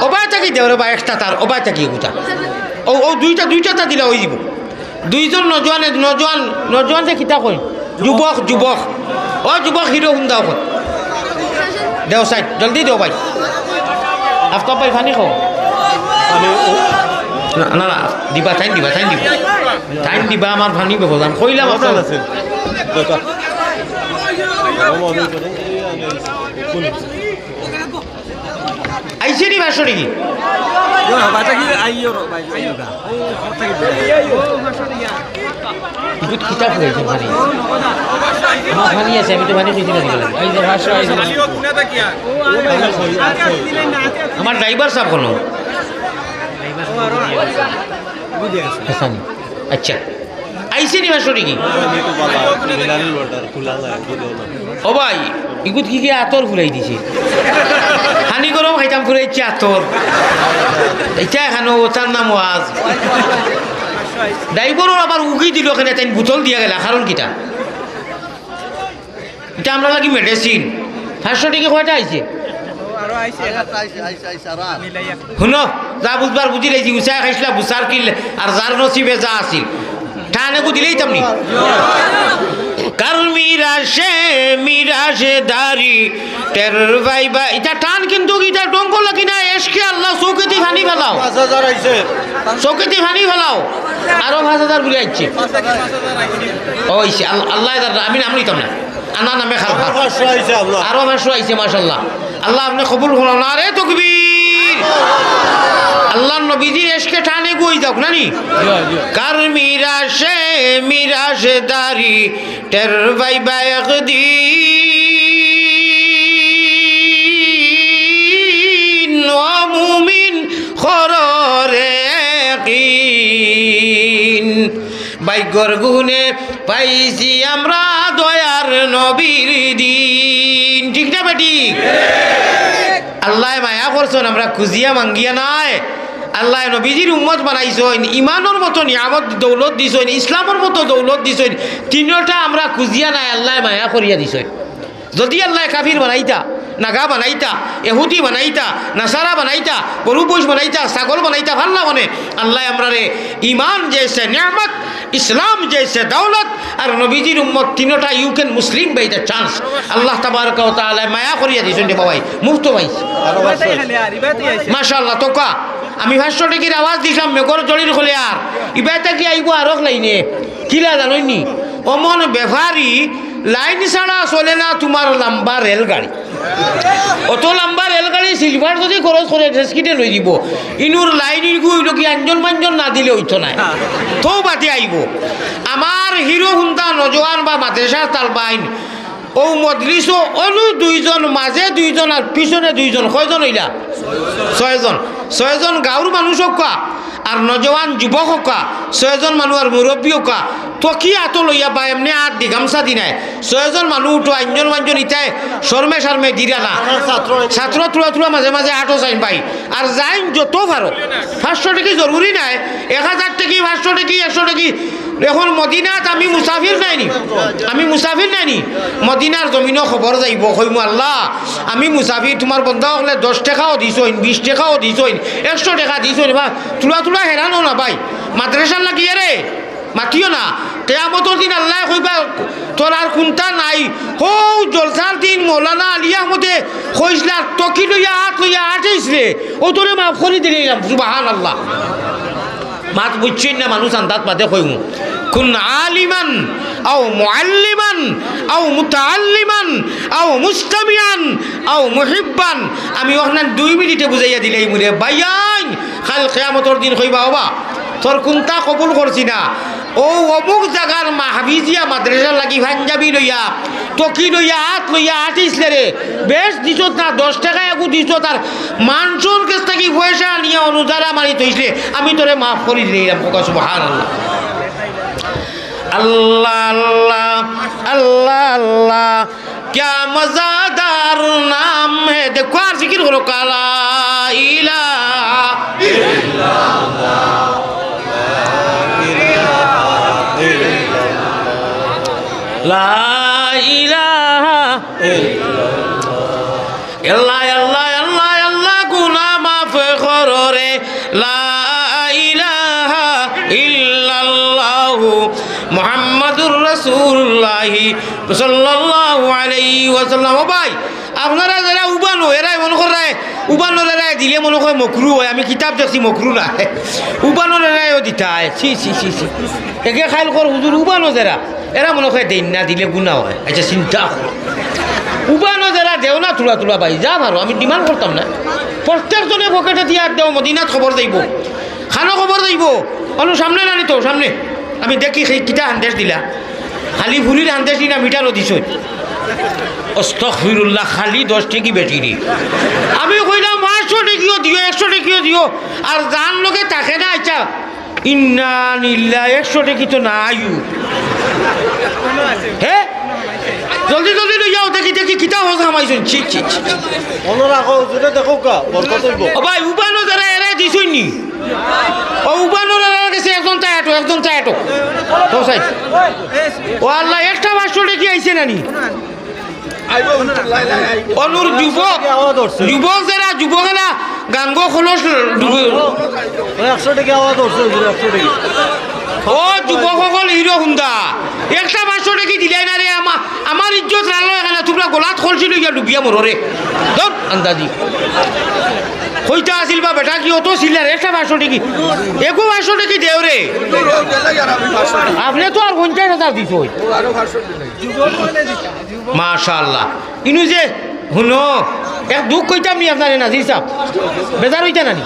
ওবাই থাকি দেওরে ভাই একটা তার ওবাই থাকি গুতা ও দুইটা তা দিলা হই দিব দুইজন নজওয়ান যে কিতা কই যুবক ও যুবক হিরো হুন্দা হল দেও সাইড জলদি দেও ভাই আফতাব ভাই পানি খাও না দিবা টাইম দিবা আমার ভানি ব্যবধান কইলাম আপনার আইসে নি 500 টাকি কিতাব হয়েছে ভানি আমার ভানি আছে আমি তো ভানি খুঁজে দিতে লাগে এই যে 500 আইছে আমার ড্রাইভার সাহেব কোনো আচ্ছা আইসে নি 500 টাকি ও ভাই ইগুত কি আতর ফুলাই দিছে হানি গরম খাইতাম ফুলাইছে আতর এটা এখানো তার নাম ওয়াজ ড্রাইভারও আবার উগি দিল ওখানে তাই বোতল দিয়া গেল কারণ কিটা এটা আমরা লাগি মেডিসিন 500 টাকা কয়টা আইছে শুনো যা বুঝবার বুঝি রেছি উচাই খাইছিলা বুসার কিল আর যার নসিবে যা আছিল ঠানে দিলেই তেমনি কারণ মিরাশে দারি তের ভাই বা এটা টান কিন্তু এটা ডঙ্গ লাগি না এসকে আল্লাহ চৌকেতি ভানি ফেলাও 5000 আইছে চৌকেতি ভানি ফেলাও আরো 5000 বুঝে আইছে ওই আল্লাহ আমি নাম নিতাম না আনা নামে খারাপ আরো 500 আইছে মাশাআল্লাহ আল্লাহ আপনি কবুল করুন না রে তাকবীর আল্লাহ নবীজির এসকে টানে গই যাও নানি কার মিরাশে দারি তের ভাই একদিন ও মুমিন খররে কিন বাইগর গুনে পাইছি আমরা দয়ার নবীর দিন ঠিক না বেটি আল্লাহ মায়া করছেন আমরা খুঁজিয়া মাঙ্গিয়া নাই আল্লাহ নবীজির উম্মত বানাইছেন ইমানের মতো নিয়ামত দৌলত দিছেন ইসলামের মতো দৌলত দিছেন তিনটা আমরা খুঁজিয়া নাই আল্লাহ মায়া করিয়া দিছেন যদি আল্লাহ কাফির বানাইতা নাগা বানাইতা এহুদি বানাইতা নাসারা বানাইতা গরু পুষ বানাইতা ছাগল বানাইতা ভাল না মানে আল্লাহ আমরা রে ইমান জেসে নিয়ামত ইসলাম জেসে দৌলত আর নবীজির উম্মত তিনটা you can Muslim by the chance আল্লাহ তাবারক ওয়া তাআলা মায়া করিয়া দিছেন রে বাবাই মুফত পাইছে মাশাআল্লাহ তোকা আমি 500 টাকার আওয়াজ দিলাম মেঘর জড়ির খলে আর ইবাইতা কি আইব আরক লাইনে কিলা জানোইনি অমন বেফারি লাইন ছাড়া চলে না তোমার লম্বা রেলগাড়ি অত লম্বা রেলগাড়ি সিলভার যদি খরচ করে রেস্কিটে লই দিব ইনুর লাইন হইল কি আঞ্জন মাঞ্জন না দিলে হইতো না তো বাতি আইব আমার হিরো হুন্দা নজওয়ান বা মাদ্রাসার তালবাইন ও মজলিস অনু দুইজন মাঝে দুইজন আর পিছনে দুইজন কয়জন হইলা 6 জন গাঁৱৰ মানুষ হোকা আর নজওয়ান যুবক হোকা 6 জন মানুষ আর মুরব্বী হোকা তো কি আতো লইয়া বা এমনি আর দিগামসা দিনায় 6 জন মানুষ উঠো আঞ্জন মাঞ্জন ইটাই শর্মে দিরা না ছাত্র তুলা মাঝে মাঝে আটো যাইন ভাই আর যাইন যত ভালো 500 টাকা জরুরি নাই 1000 টাকি 500 টাকি 100 টাকি এখন মদিনাত আমি মুসাফির নাইনি মদিনার জমিনও খবর যাইব কইমু আল্লাহ আমি মুসাফির তোমার বন্ধা হলে 10 টাকাও দিছইন 20 টাকাও দিছইন 100 টাকা দিছইন বা তুলা হেরানো না ভাই মাদ্রাসার লাগিয়ে রে মাতিও না কেয়ামতের দিন আল্লাহ কইবা তোর আর কোনটা নাই হো জলসার দিন মাওলানা আলিয়া রহমতে কইসলা টকি লইয়া আটাইছিলে ও তোরে মাফ করে দিলাম সুবহানাল্লাহ মাত বুঝছেন না মানুষ আন্দাজ পাতে কইম কুন আলিমান আও মুআল্লিমান আও মুতাআল্লিমান আও মুস্তামিয়ান আও মুহিব্বান আমি ওখানে 2 মিনিটে বুঝাইয়া দিলাই মুরে বাইয়ান কাল কিয়ামতের দিন কইবা বাবা তোর কোনটা কবুল করছি না ও অমুক জায়গার মাহফিজিয়া মাদ্রাসা লাগি পাঞ্জাবি লইয়া টকি লইয়া আটিসলে রে বেশ দিছ না 10 টাকা একু দিছ তার মানুষের কাছ থেকে পয়সা নিয়ে অনুদারা মারি তৈসলে আমি তোরে মাফ করি দিলাম সুবহানাল্লাহ अल्लाह अल्लाह अल्लाह अल्लाह क्या मज़ेदार नाम है देखो यार जिक्र करो काला इलाहा ला इलाहा अल्लाह अल्लाह अल्लाह अल्लाह गुनाह माफ करो रे ला इलाहा इल्लल्लाह মুহাম্মাদুর রাসূলুল্লাহ সাল্লাল্লাহু আলাইহি ওয়াসাল্লাম ও ভাই আপনারা যারা উবানো এরাই মনে করে উবানো এরাই দিলে মনে হয় মকরু হয় আমি কিতাব দেখছি মকরু না উবানো এরাইও দিতে হয় ছি ছি ছি ছি একে খাইল কর হুজুর উবানো যারা এরা মনে হয় দেন না দিলে গুনাহ হয় আচ্ছা চিন্তা করো উবানো যারা দেও না তুলা তুলা ভাই যা ভালো আমি ডিমান্ড করতাম না প্রত্যেকজনে পকেটে দিয়ে দেও মদিনাত খবর যাইব খানো খবর যাইব অনু সামনে না নিত সামনে আমি দেখি সেই কিতা আন্দেশ দিলা খালি ভুলির আন্দেশ দিনা মিটারও দিছ আস্তাগফিরুল্লাহ খালি 10 টাকি বেটিরি আমি কইলাম 500 টাকিও দিও 100 টাকিও দিও আর জান লোকে থাকে না আচ্ছা ইন্না লিল্লাহি 100 টাকি তো না আয়ু হ্যাঁ জলদি জলদি লই যাও দেখি দেখি কিতা হোস হামাইছুন ছি ছি মনে রাখো জুড়ে দেখো কা বরকত হইব ও ভাই উবানো যারা এরা দিছুনি ও উবানো গেছে একজন চায়াটো তো সাই ও আল্লাহ একটা 500 টাকি আইছে নানি অনুর যুবক যারা যুবকেরা গান গো খলস 100 টাকা আওয়াজ হচ্ছে 100 টাকা ও যুবক সকল হিরো হুন্দা একটা 500 টাকি দিলাই না রে আমার ইজ্জত রাখলো এখানে তোমরা গোলাত খলছিল ইয়া ডুবিয়া মররে ধর আন্দাজি কইতা আসিল বা বেটা কি অত ছিল একটা 500 টাকি একু 500 টাকি দেও রে আপনি তো আর 50,000 দিছো মাশাআল্লাহ ইনু যে হুনো এক দুঃখ কইতাম নি আপনারে নাজির সাহেব বেজার হইতা নানি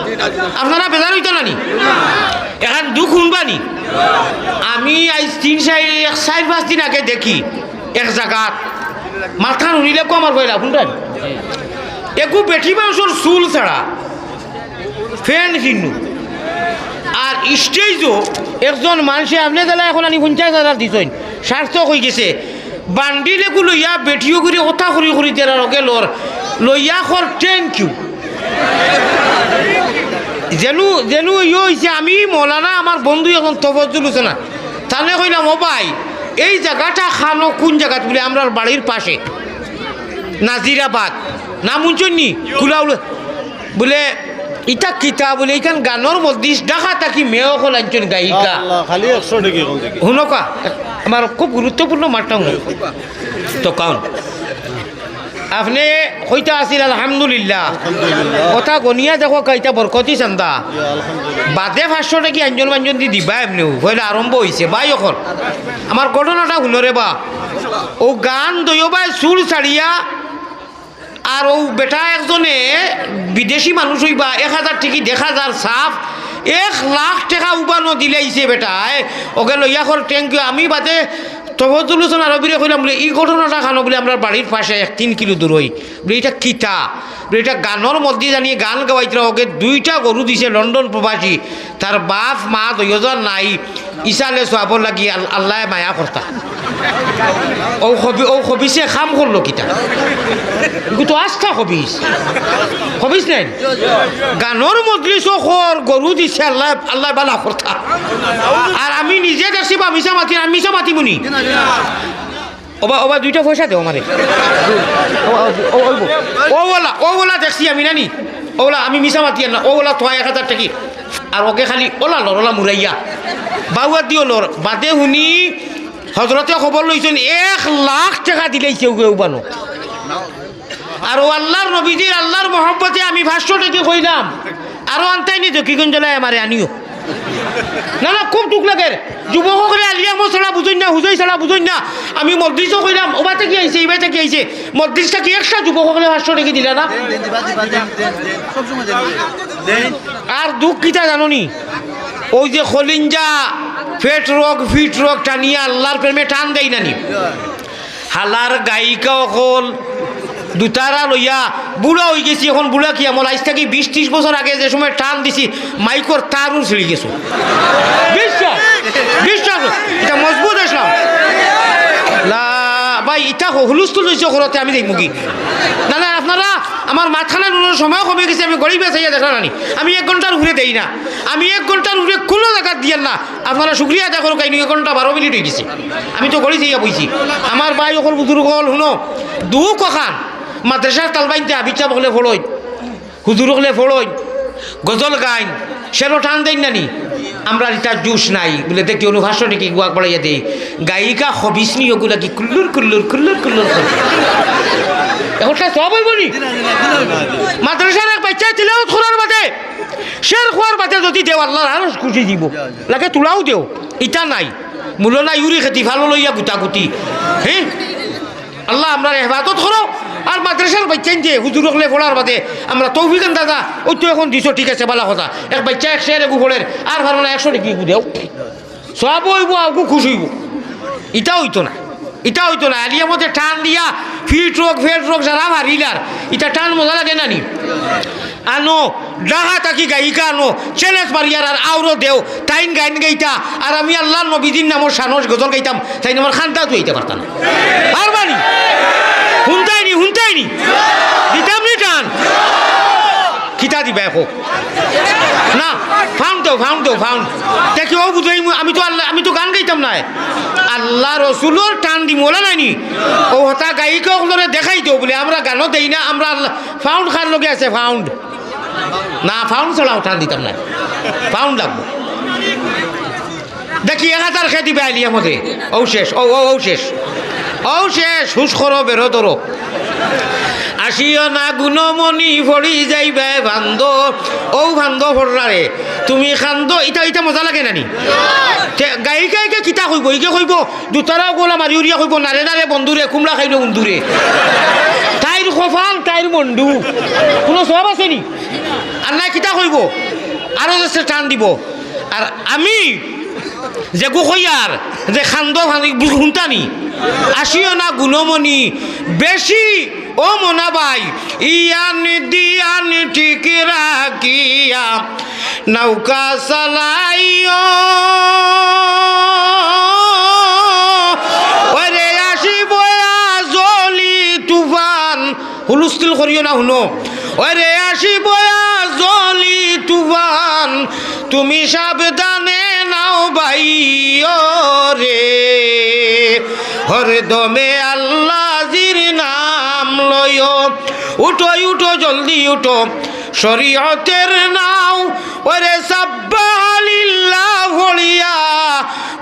আপনারা বেজার হইতা নানি এখন দুঃখ শুনবানি আমি আজ 4-5 দিন আগে দেখি এক জায়গাত মাথা নুনিলে কমার কইলা শুনবেন একু বেঠি মানুষের চুল ছাড়া ফ্যান কিনু আর স্টেজও একজন মানুষে আপনি তাহলে এখন আনি 50,000 দিছেন সার্থক হয়ে গেছে বান্ডিল একু লইয়া বেঠিও করে ওঠা করি তেরা রগে লইয়া কর থ্যাংক ইউ যেন ইয়ে হয়েছে আমি মৌলানা আমার বন্ধু এখন তফজ্জুল হোসেন তাহলে কইলাম ও ভাই এই জায়গাটা খানো কোন জায়গাত বলে আমরা বাড়ির পাশে নাজিরাবাদ নাম শুনছনি কুলা বলে ইটা কিতা বলে এইখান গানোর মধ্যে দেখা থাকি মেয়ে হল আনছেন গায়িকা খালি 100 টাকা কোন থেকে শুনকা আমার খুব গুরুত্বপূর্ণ মাঠটা তো কাউন আপনি কইতা আছিল আলহামদুলিল্লাহ কথা গনিয়া দেখো কাইটা বরকতি চান্দা বাদে 500 টাকি আঞ্জন দি দিবা এমনি হইলে আরম্ভ হয়েছে ভাই অকল আমার ঘটনাটা শুনরে বা ও গান দইও ভাই চুল ছাড়িয়া আর ও বেটা একজনে বিদেশি মানুষ হইবা 1000 টাকি 1000 সাফ 1 লাখ টাকা উবানো দিলাইছে বেটায় ওকে লইয়া কর থ্যাংক ইউ আমি বাদে তফজ্জুল হোসেন আরবিরে কইলাম বলে এই ঘটনাটা খানো বলে আমরা বাড়ির পাশে 3 কিলো দূর হই বলে এটা কিতা বলে এটা গানের মধ্যে জানিয়ে গান গাওয়াইতে ওকে 2টা গরু দিছে লন্ডন প্রবাসী তার বাপ মা 2000 নাই ইসালে সোয়াবর লাগি আল্লাহ মায়া করতা ও খবিসে খাম করলো কিতা তো আস্থা খবিস নাই গানের মজলিস গরু দিছে আল্লাহ বালা করতা আর আমি নিজে দেখছি বা মিশা মাতি মুনি ওবা 2টা পয়সা দেও আমারে ওলা দেখছি আমি নানি ওলা আমি মিশা মাতি না ওলা তো 1000 টাকি আর ওকে খালি ওলা লড়লা মুরাইয়া বাউয়া দিও লড় বাদে শুনি হজরতে খবর লইছেন 1 লাখ টাকা দিলাইছে ওকে উবানো আর ও আল্লাহর নবীজির আল্লাহর মহব্বতে আমি ভাষ্যটাকে কইলাম আরো আনতাই নি তো কি কোন জেলায় আমারে আনিও না না খুব দুঃখ লাগে যুবকরে আলিয়ামো ছাড়া বুঝুন না হুজই ছাড়া বুঝুন না আমি মসজিদও কইলাম ওবাতে কি আইছে এইবাতে কি আইছে মসজিদটা কি একশো যুবকরে ভাষ্য রেখে দিলা না আর দুঃখ কিটা জানো নি ওই যে খলিঞ্জা ফেট রোগ ফিট রোগ টানিয়া আল্লাহর প্রেমে টান দেয় নানি হালার গায়িকাও হল দুতারা লইয়া বুড়া হয়ে গেছি এখন বুড়া কি আমার আজ থেকে 20-30 বছর আগে যে সময় টান দিছি মাইকর তারও ছিঁড়ে গেছো বিশ্বাস বিশ্বাস এটা মজবুত আসলাম ভাই এটা হুলুস্থুল হয়েছে ঘরতে আমি দেখবো কি না না আপনারা আমার মাঝখানে নুনের সময় কমে গেছে আমি গরিবে চাইয়া দেখা নানি আমি 1 ঘন্টার ঘুরে দেই না আমি 1 ঘন্টার ঘুরে কোনো জায়গা দিয়েন না আপনারা শুক্রিয়া দেখো কাইনি 1 ঘন্টা 12 মিনিট হয়ে গেছে আমি তো গড়ি চাইয়া বইছি আমার ভাই অকল বুজুর্গ হল শুনো কখান মাদ্রাসার তালবাইনতে আবিচা বলে ফোড়ই হুজুর হলে ফোড়ই গজল গাইন সেরো টান দেন নানি আমরা এটা জুস নাই বলে দেখি অনুভাষ্য নাকি গুয়া পড়াইয়া দেই গায়িকা হবিসনি ওগুলা কি কুল্লুর কুল্লুর কুল্লুর কুল্লুর এখনটা সব হইব নি মাদ্রাসার এক বাচ্চা তিলাওয়াত করার বাদে শের খোয়ার বাদে যদি দেও আল্লাহ আরো খুশি দিব লাগে তুলাও দেও ইটা নাই মূলনা ইউরি খেতি ভালো লইয়া গুটাগুটি হ্যাঁ আল্লাহ আমরা হেফাজত করো আর মাদ্রাসার বাচ্চান যে হুজুর হলে পড়ার বাদে আমরা তৌফিকান দাদা ওই তো এখন দিছো ঠিক আছে ভালো কথা এক বাচ্চা 100 এগু পড়ের আর ভালো না 100 কি দেও সব হইব আগু খুশি হইব এটা হইতো না এটা হইতো না আলিয়া মধ্যে টান দিয়া ফিট রোগ যারা মারিলার এটা টান মজা লাগে নানি আনো ডাহা তাকি গায়িকা আনো চ্যালেঞ্জ মারিয়ার আর আউরো দেও তাইন গাইন গাইতা আর আমি আল্লাহ নবীদিন নামর সানস গজল গাইতাম তাই আমার খান্তা তো হইতে পারতাম পারবানি হুনতাইনি দিতাম নি টান খিতা দিবা হোক না ফাউন্ড দেখি ও বুঝাই আমি তো গান গাইতাম না আল্লাহ রসুলোর টান দি মোলা নাইনি ও হতা গায়িকা ওগুলোরে দেখাই দেও বলে আমরা গানও দেই না আমরা ফাউন্ড খার লগে আছে ফাউন্ড না ফাউন্ড ছাড়াও টান দিতাম না ফাউন্ড লাগবো দেখি 1000 খেয়ে দিবে আলিয়া মধ্যে ও শেষ হুস করো বেরো তোর আসিও না গুণমণি ফড়ি যাইবে ভান্দ ও ভান্দ ফড়ারে তুমি খান্দ ইটা মজা লাগে নানি গায়িকাইকে কিতা কইব ইকে কইব দুতারাও গোলা মারি উড়িয়া কইব নারে বন্ধুরে কুমড়া খাইল বন্ধুরে তাইর কফাল তাইর বন্ধু কোনো সব আছে নি আল্লাহ কিতা কইব আরো যে টান দিব আর আমি যে গুখইয়ার যে খান্দ শুনতানি আসিও না গুণমণি বেশি ও মোনা ভাই ইয়ান দিয়ান ঠিক রাখিয়া নৌকা চালাইও ওরে আসিব জলি তুফান হুলস্থুল করিও না শুনো ওরে আসিব জলি তুফান তুমি সাবধানে নাও ভাই রে হরদমে আল্লাহর নাম লয় উঠো জলদি উঠো শরীয়তের নাও ওরে সাব্বাহালিল্লাহ ভলিয়া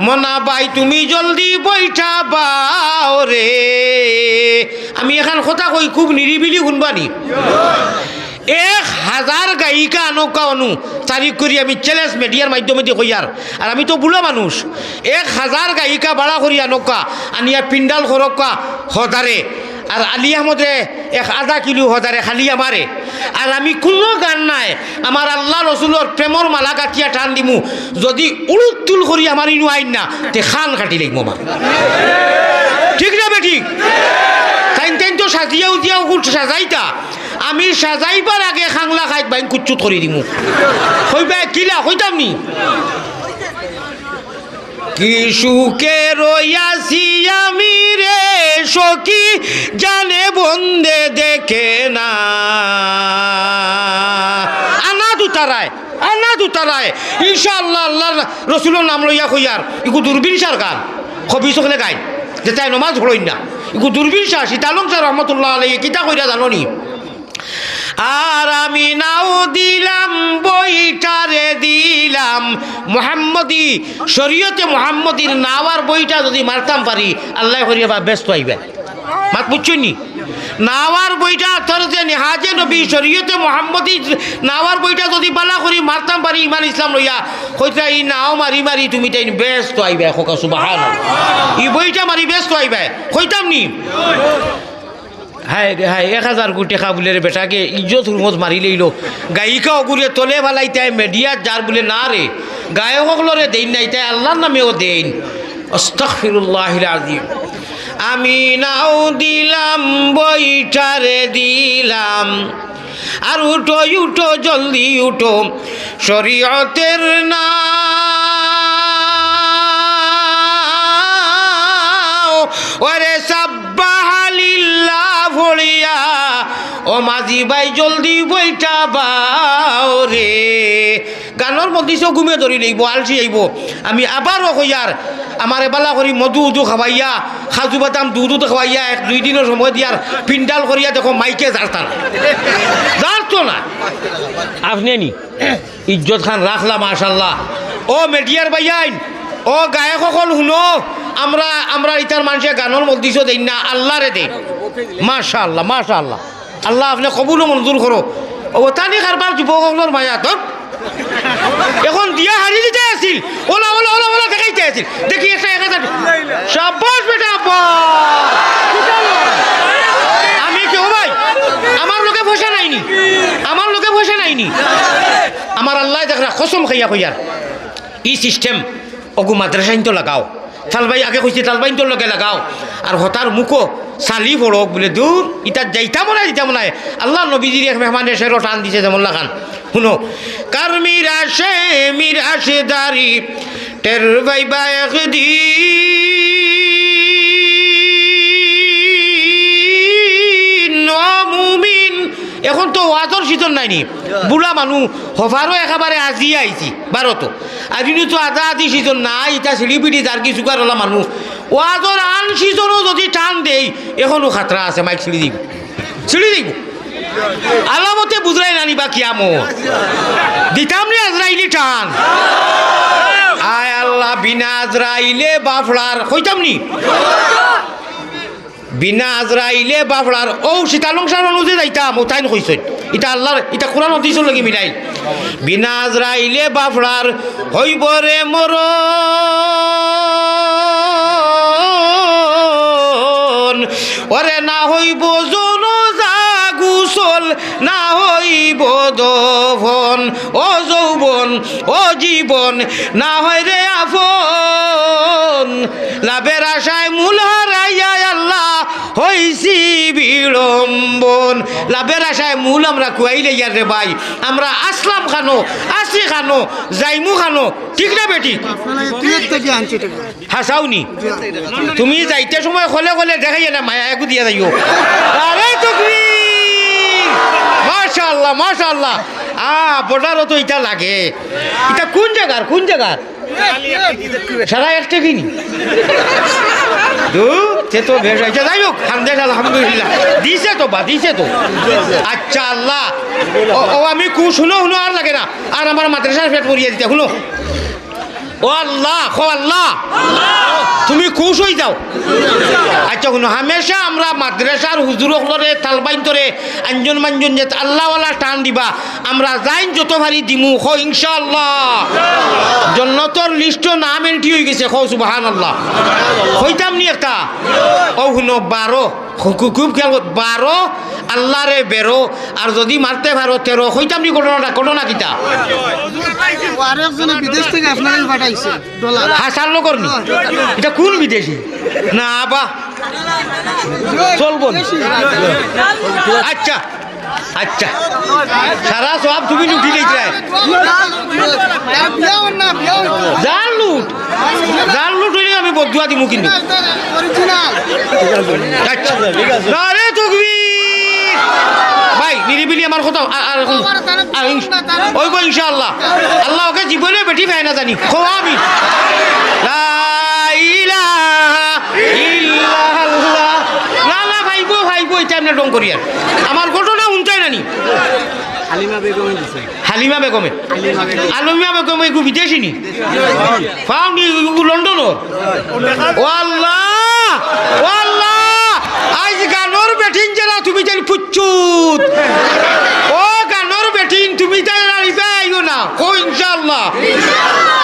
মনা ভাই তুমি জলদি বৈঠা বাও রে আমি এখন কথা কই খুব নিরিবিলি শুনবানি 1000 গায়িকা আনকা অনু তারিখ করি আমি চ্যালেঞ্জ মিডিয়ার মাধ্যমে দিয়ে কইয়ার আর আমি তো বুড়া মানুষ 1000 গায়িকা বাড়া করি আনকা আনিয়া পিন্ডাল খরকা হদারে আর আলী আহমদে 1/2 কিলো হদারে খালি আমারে আর আমি কোনো গান নাই আমার আল্লাহ রসুলোর প্রেমর মালা কাটিয়া টান দিমু যদি উলুট তুল করি আমার ইনু আইন না তে খান কাটি লাগবো মা ঠিক না বেঠিক তাই তো সাজিয়া উজিয়া সাজাইতা আমি সাজাইবার আগে খাংলা খাইত বাইন কুচ্চুত করে দিমু কইবা কিলা কইতাম নি কি সুখে রইয়াছি আমি রে সখী জানে বন্দে দেখে না আনা দুতারায় ইনশাআল্লাহ আল্লাহ রসুলের নাম লইয়া কইয়ার ইকু দূরবীন সার গান কবি সকলে গাই যে তাই নমাজ হলই না ইকু দূরবীন শাহ সীতালং স্যার রহমতুল্লাহ আলাইহি কিতা কইরা জাননি আর আমি নাও দিলাম বইটারে দিলাম মুহাম্মদি শরীয়তে মুহাম্মদির নাওয়ার বইটা যদি মারতাম পারি আল্লাহ করিয়া ব্যস্ত হইবে মাত বুঝছনি নাওয়ার বইটা অর্থে নেহাজে নবী শরীয়তে মোহাম্মদী নাওয়ার বইটা যদি বালা করি মারতাম পারি ইমান ইসলাম লইয়া কইতা ই নাও মারি মারি তুমি তাই ব্যস্ত আইবে খোকা সুবহানাল্লাহ ই বইটা মারি ব্যস্ত আইবে কইতাম নি হায় রে হায় 1000 কোটি টাকা বলে রে বেটাকে ইজ্জত হুরমত মারি লইল গায়িকা ওগুলে তলে ভালাইতে মিডিয়া যার বলে না রে গায়ক ওগুলোরে দেই নাই তাই আল্লাহর নামেও দেন আস্তাগফিরুল্লাহিল আযীম আমি নাও দিলাম বইটারে দিলাম আর উঠো উঠো জলদি উঠো শরীয়তের নাও ওরে সাব্বাহালিল্লাহ ভরিয়া ও মাঝি ভাই জলদি বইটা বাও রে গানোর মধ্যে সব ঘুমে ধরি লইব আলসি আইব আমি আবারও কইয়ার আমার এবালা করি মধু উদু খাওয়াইয়া খাজু বাদাম দুধ খাওয়াইয়া 1-2 দিনের সময় দিয়ার পিন্ডাল করিয়া দেখো মাইকে জারতাম জারতো না আপনি নি ইজ্জত খান রাখলাম মাশাল্লাহ ও মেডিয়ার বাইয়াইন ও গায়ক সকল শুনো আমরা ইতার মানুষে গানোর মধ্যে দেই না আল্লাহ রে দেই মাশাল্লাহ মাশাল্লাহ আল্লাহ আপনি কবুল মঞ্জুর করো ও তানি কারবার যুবকগুলোর মায়া তো এখন দিয়া হারিয়ে দিতে আসিল ওলা ওলা ওলা ওলা দেখাইতে আসিল দেখি একটা 1000 শাবাশ বেটা আমি কেউ ভাই আমার লোকে বসে নাইনি আমার লোকে বসে নাইনি আমার আল্লাহ দেখরা কসম খাইয়া কইয়ার ই সিস্টেম ওগু মাদ্রাসাইন তো লাগাও তালবাই আগে কইছে তালবাইন তোর লগে লাগাও আর হতার মুখো সালি ফড়ক বলে দূর ইটা যাইতাম না দিতাম না আল্লাহ নবীজির এক মেহমানের শেরো টান দিছে যেমন লাগান শুনো কার মিরাশে দারি টের বাইবা একদিন মুমিন এখন তো ওয়াজর সিজন নাইনি বুড়া মানুষ হফারও একেবারে আজি আইছি বারোতো আজিনি তো আদা আদি সিজন নাই এটা সিলিপিটি যার কি সুগার হলা মানুষ ওয়াজর আন সিজনও যদি টান দেই এখনো খাতরা আছে মাইক ছিঁড়ি দিব আলামতে বুঝলাই নানি বা কিয়ামো দিতাম নি আজরাইলি টান আয় আল্লাহ বিনা আজরাইলে বাফড়ার কইতাম নি বিনা আজরাইলে বাফড়ার ও শীতালংসার অনুযায়ী যাইতাম ওটাই কইছেন এটা আল্লাহর এটা কোরআন হাদিস লাগি মিলাই বিনা আজরাইলে বাফড়ার হইব রে মরণ ওরে না হইব জনজা গুসল না হইব দফন ও যৌবন ও জীবন না হয় রে আফন লাভের আশায় মূল হারাইয়া আল্লাহ হইছি বিড়ম্বন লাভের আশায় মূল আমরা কুয়াইলে ইয়ার রে ভাই আমরা আসলাম খানো আসি খানো যাইমু খানো ঠিক না বেটি হাসাওনি তুমি যাইতে সময় খলে খলে দেখাইয়া না মায়া একু দিয়া যাইও আরে তাকবীর মাশাআল্লাহ মাশাআল্লাহ বর্ডারও তো এটা লাগে এটা কোন জায়গার সারা একটা কিনি সে তো বেশ হয়েছে যাই হোক আলহামদুলিল্লাহ দিছে তো আচ্ছা আল্লাহ ও আমি শুনো আর লাগে না আর আমার মাদ্রাসার পেট ভরিয়ে দিতে শুনো ও আল্লাহ তুমি খুশ হয়ে যাও আচ্ছা শুনো হামেশা আমরা মাদ্রাসার হুজুররে তালবাইন তোরে আঞ্জন মাঞ্জন যে আল্লাহওয়ালা টান দিবা আমরা যাইন যত ভারি দিমু খো ইনশাআল্লাহ জন্নতর লিস্ট নাম এন্ট্রি হয়ে গেছে খো সুবহানাল্লাহ হইতাম নি একটা ও শুনো 12 খুব খেয়াল 12 আল্লাহ রে বেরো আর যদি মারতে পারো 13 হইতাম নি ঘটনা কিতা বিদেশ থেকে আপনার পাঠাইছে ডলার হাসার লোকর নি এটা কোন বিদেশি না বা চলবো আচ্ছা সারা সব তুমি লুটি লইতে জাল লুট হইলে আমি বদুয়া দিমু কিন্তু আরে তাকবীর ভাই নিরিবিলি আমার কথা ওই গো ইনশাআল্লাহ আল্লাহ ওকে জীবনে বেটি পায় না জানি খো আমি লা ইলাহা ইল্লাল্লাহ না ভাইবো এটা এমনি ডং করি আর আমার ঘটনা উনটাই নানি হালিমা বেগমে এগু বিদেশি নি ফাউনি লন্ডন ও আল্লাহ আজ গানোর বেটি মার্কিন জেলা তুমি তাই পুচ্ছুত ও গানোর বেটিন তুমি তাই আইবা আইও না কো ইনশাআল্লাহ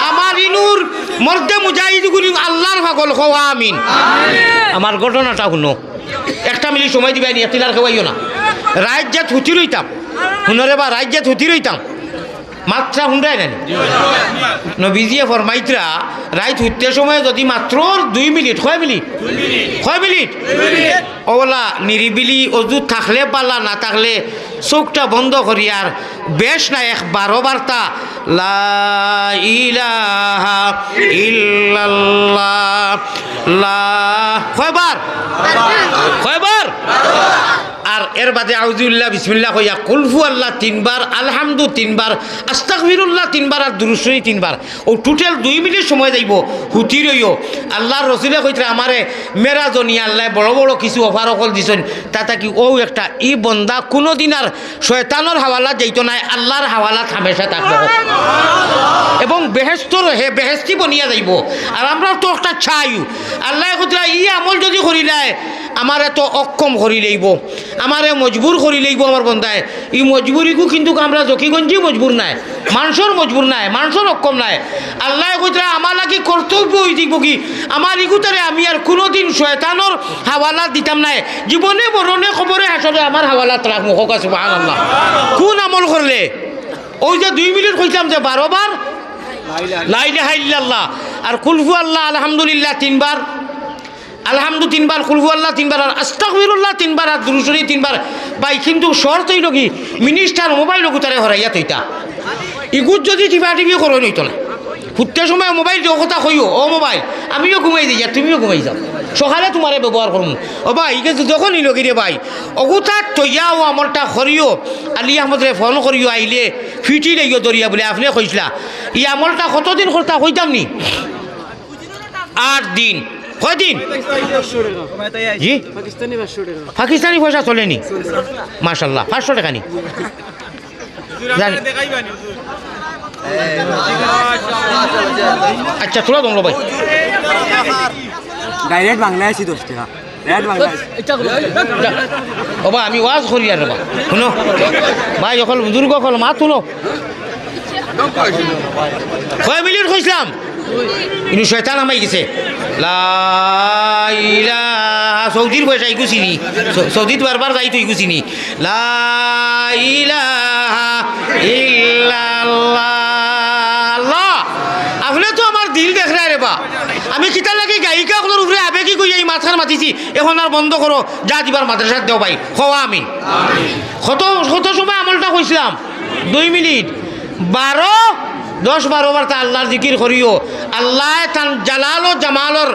আমার ইনুর মর্দে মুজাহিদগুলি আল্লাহর পাগল হও আমিন আমার ঘটনাটা শুনো একটা মিলি সময় দিবাই নি এতিলার খাওয়াইও না রাজ্যাত হুতি রইতাম শুনরে বা রাজ্যাত হুতি রইতাম মাত্রা শুনরাই না নবীজিয়ে ফরমাইত্রা রাইত হুতে সময় যদি মাত্র 2 মিনিট কয় মিনিট ওলা নিরিবিলি অজু থাকলে পালা না থাকলে চোখটা বন্ধ করি আর বেশ না 12 বার্তা লা ইলাহা ইল্লাল্লাহ লা কয়বার আর এর বাদে আউযুবিল্লাহ বিসমিল্লাহ কইয়া কুলহু আল্লাহ 3 বার আলহামদু 3 বার আস্তাগফিরুল্লাহ 3 বার আর দুরূদ শরীফ 3 বার ও টোটাল 2 মিনিট সময় যাইব হুতি রইও আল্লাহর রাসূলে কইতরা আমারে মেরাজনি আল্লাহ বড় বড় কিছু অফার অকল দিছেন তাতা কি ও একটা ই বন্দা কোনোদিন আর শয়তানের হাওয়ালা যাইতো না আল্লাহর হাওয়ালা হামেশা থাকবো এবং বেহেশতর বেহেশতি বনিয়া যাইব আর আমরা তো একটা চাইও আল্লাহ কইতরা ই আমল যদি করিলাই আমারে তো অক্ষম করি লইব আমারে মজবুর করি লইব আমার বন্ধায় এই মজবুরিকু কিন্তু আমরা জকিগঞ্জি মজবুর নাই মানুষের মজবুর নাই মানুষের অক্ষম নাই আল্লাহ কইতরা আমার লাগি কর্তব্য হয়ে দিব কি আমার ইগুতারে আমি আর কোনোদিন শয়তানোর হাওয়ালা দিতাম নাই জীবনে মরণে খবরে হাসরে আমার হাওয়ালাত রাখবো হোক সুবহানাল্লাহ কোন আমল করলে ওই যে 2 মিনিট কইতাম যে 12 বার লা ইলাহা ইল্লাল্লাহ আর কুলহু আল্লাহ আলহামদুলিল্লাহ 3 বার আলহামদু 3 বার কুলহু আল্লাহ 3 বার আর আস্তাগফিরুল্লাহ 3 বার আর দুরূদ শরীফ 3 বার ভাই কিন্তু শর্ত হইল কি মিনিস্টার মোবাইল গুতারে হরাইয়া তইতা ইগুত যদি টিপি করো নইতো না ফুটতে সময় মোবাইল যে কথা কইও ও মোবাইল আমিও ঘুমাই দিই তুমিও ঘুমাই যাও সকালে তোমারে ব্যবহার করুন ও ভাই কিন্তু যখন ইলগি রে ভাই অগুতার তৈয়া ও আমলটা করিও আলী আহমদরে ফোন করিও আইলে ফিটি লইও দরিয়া বলে আপনি কইসলা ই আমলটা কতদিন করতা কইতাম নি 8 দিন কয়দিন জি পাকিস্তানি পয়সা চলেনি মাশাআল্লাহ 500 টাকা নি আচ্ছা তোরা দমলো ভাই ডাইরেক্ট বাংলা আছি 10 টাকা বাবা আমি ওয়াজ করি আর বাবা শুনো ভাই যখন বুজুর্গ হল মা তুলো কয় মিনিট কইছিলাম ইনু শয়তান আমাই গেছে লা ইলাহা সৌদির পয়সা ইগুছিনি সৌদিত বারবার যাই তো ইগুছিনি লা ইলাহা ইল্লাল্লাহ আল্লাহ আপনি তো আমার দিল দেখ রে রে বা আমি কিতা লাগে গায়িকা গুলোর উপরে আবে কি কই এই মাথার মাতিছি এখন আর বন্ধ করো যা দিবার মাদ্রাসাত দেও ভাই হওয়া আমি কত সময় আমলটা কইছিলাম 2 মিনিট 10-12 বার তা আল্লাহর জিকির করিও আল্লাহ তান জালাল ও জামালর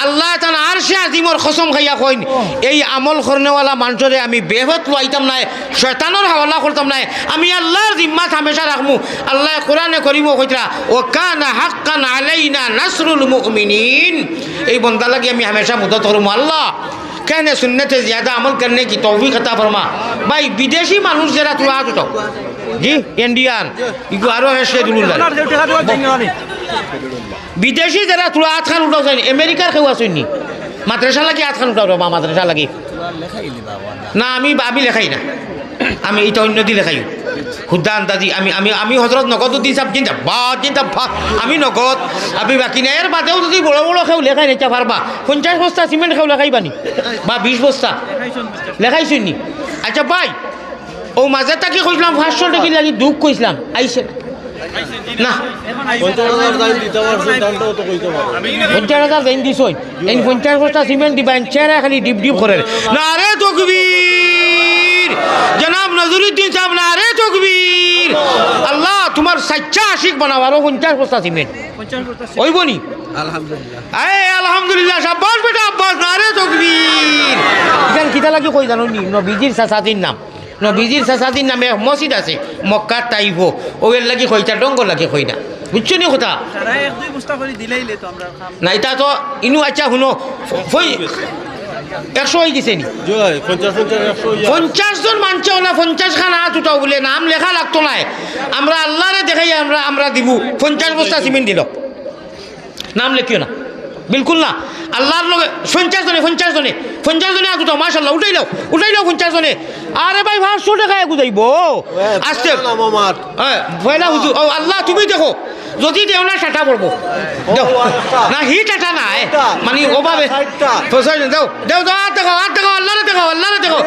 আল্লাহ তান আরশে আজিমর কসম খাইয়া কইন এই আমল করনেওয়ালা মানুষরে আমি বেহত লইতাম নাই শয়তানের হাওলা করতাম নাই আমি আল্লাহর জিম্মাত হামেশা রাখমু আল্লাহ কোরআনে করিম কইতরা ও কানা হাক্কান আলাইনা নাসরুল মুমিনিন এই বন্দা লাগি আমি হামেশা মদদ করমু আল্লাহ कहने सुनने से ज़्यादा अमल करने की तौफीक अता फरमा भाई विदेशी मानुष जरा थोड़ा हाथ उठाओ जी इंडियन इको आरो है शेदुल्लाह विदेशी जरा थोड़ा हाथ खान उठाओ सही अमेरिका के हुआ सुननी माद्रासा लगी हाथ खान उठाओ मा माद्रासा लगी ना আমি লেখাই না আমি এটা অন্য দি লেখাই খুদা আন্দাজি আমি হজরত নগদ দিন সব চিন্তা আমি নগদ আমি বাকি নাই এর বাদেও যদি বড় বড় খেউ লেখাই নিতে পারবা 50 বস্তা সিমেন্ট খেউ লেখাইবানি বা 20 বস্তা লেখাইছুনি আচ্ছা ভাই ও মাঝে তাকে কইলাম 500 টাকা লাগি দুঃখ কইছিলাম আইছে না 50,000 দেন দিছই এই 50 বস্তা সিমেন্ট দিবেন চেহারা খালি ডিপ ডিপ করে না রে তকবীর জনাব নজরুদ্দিন সাহেব না রে তকবীর আল্লাহ তোমার সচ্চা আশিক বানাও আরো 50 বস্তা সিমেন্ট 50 বস্তা ওইবনি আলহামদুলিল্লাহ আলহামদুলিল্লাহ শাবাশ বেটা আব্বাস না রে তকবীর ইখান কিতা লাগি কই জানো নি নবীজির সাসাতির নাম নবীজির সাসাতির নামে মসজিদ আছে মক্কা তাইফো ওর লাগি কইতা ডঙ্গ লাগি কই না বুঝছো নি কথা সারা 1-2 বস্তা করে দিলাইলে তো আমরা না এটা তো ইনু আচ্ছা শুনো 100 হয়ে গেছে নি 50 জন মানছে না 50 খান হাত উঠাও বলে নাম লেখা লাগতো না আমরা আল্লাহরে দেখাই আমরা দিব 50 বস্তা সিমেন্ট দিল নাম লেখিও না বিলকুল না আল্লাহর লগে 50 জনে আগুতাও মাশাআল্লাহ উঠাই দাও 50 জনে আরে ভাই 500 টাকা আগুতাইব আস্তে হ্যাঁ পয়লা হুজুর ও আল্লাহ তুমি দেখো যদি দেও না টাটা পড়বো দাও না হি টাটা নাই মানে ওভাবে দাও দাও হাত দেখো আল্লাহরে দেখো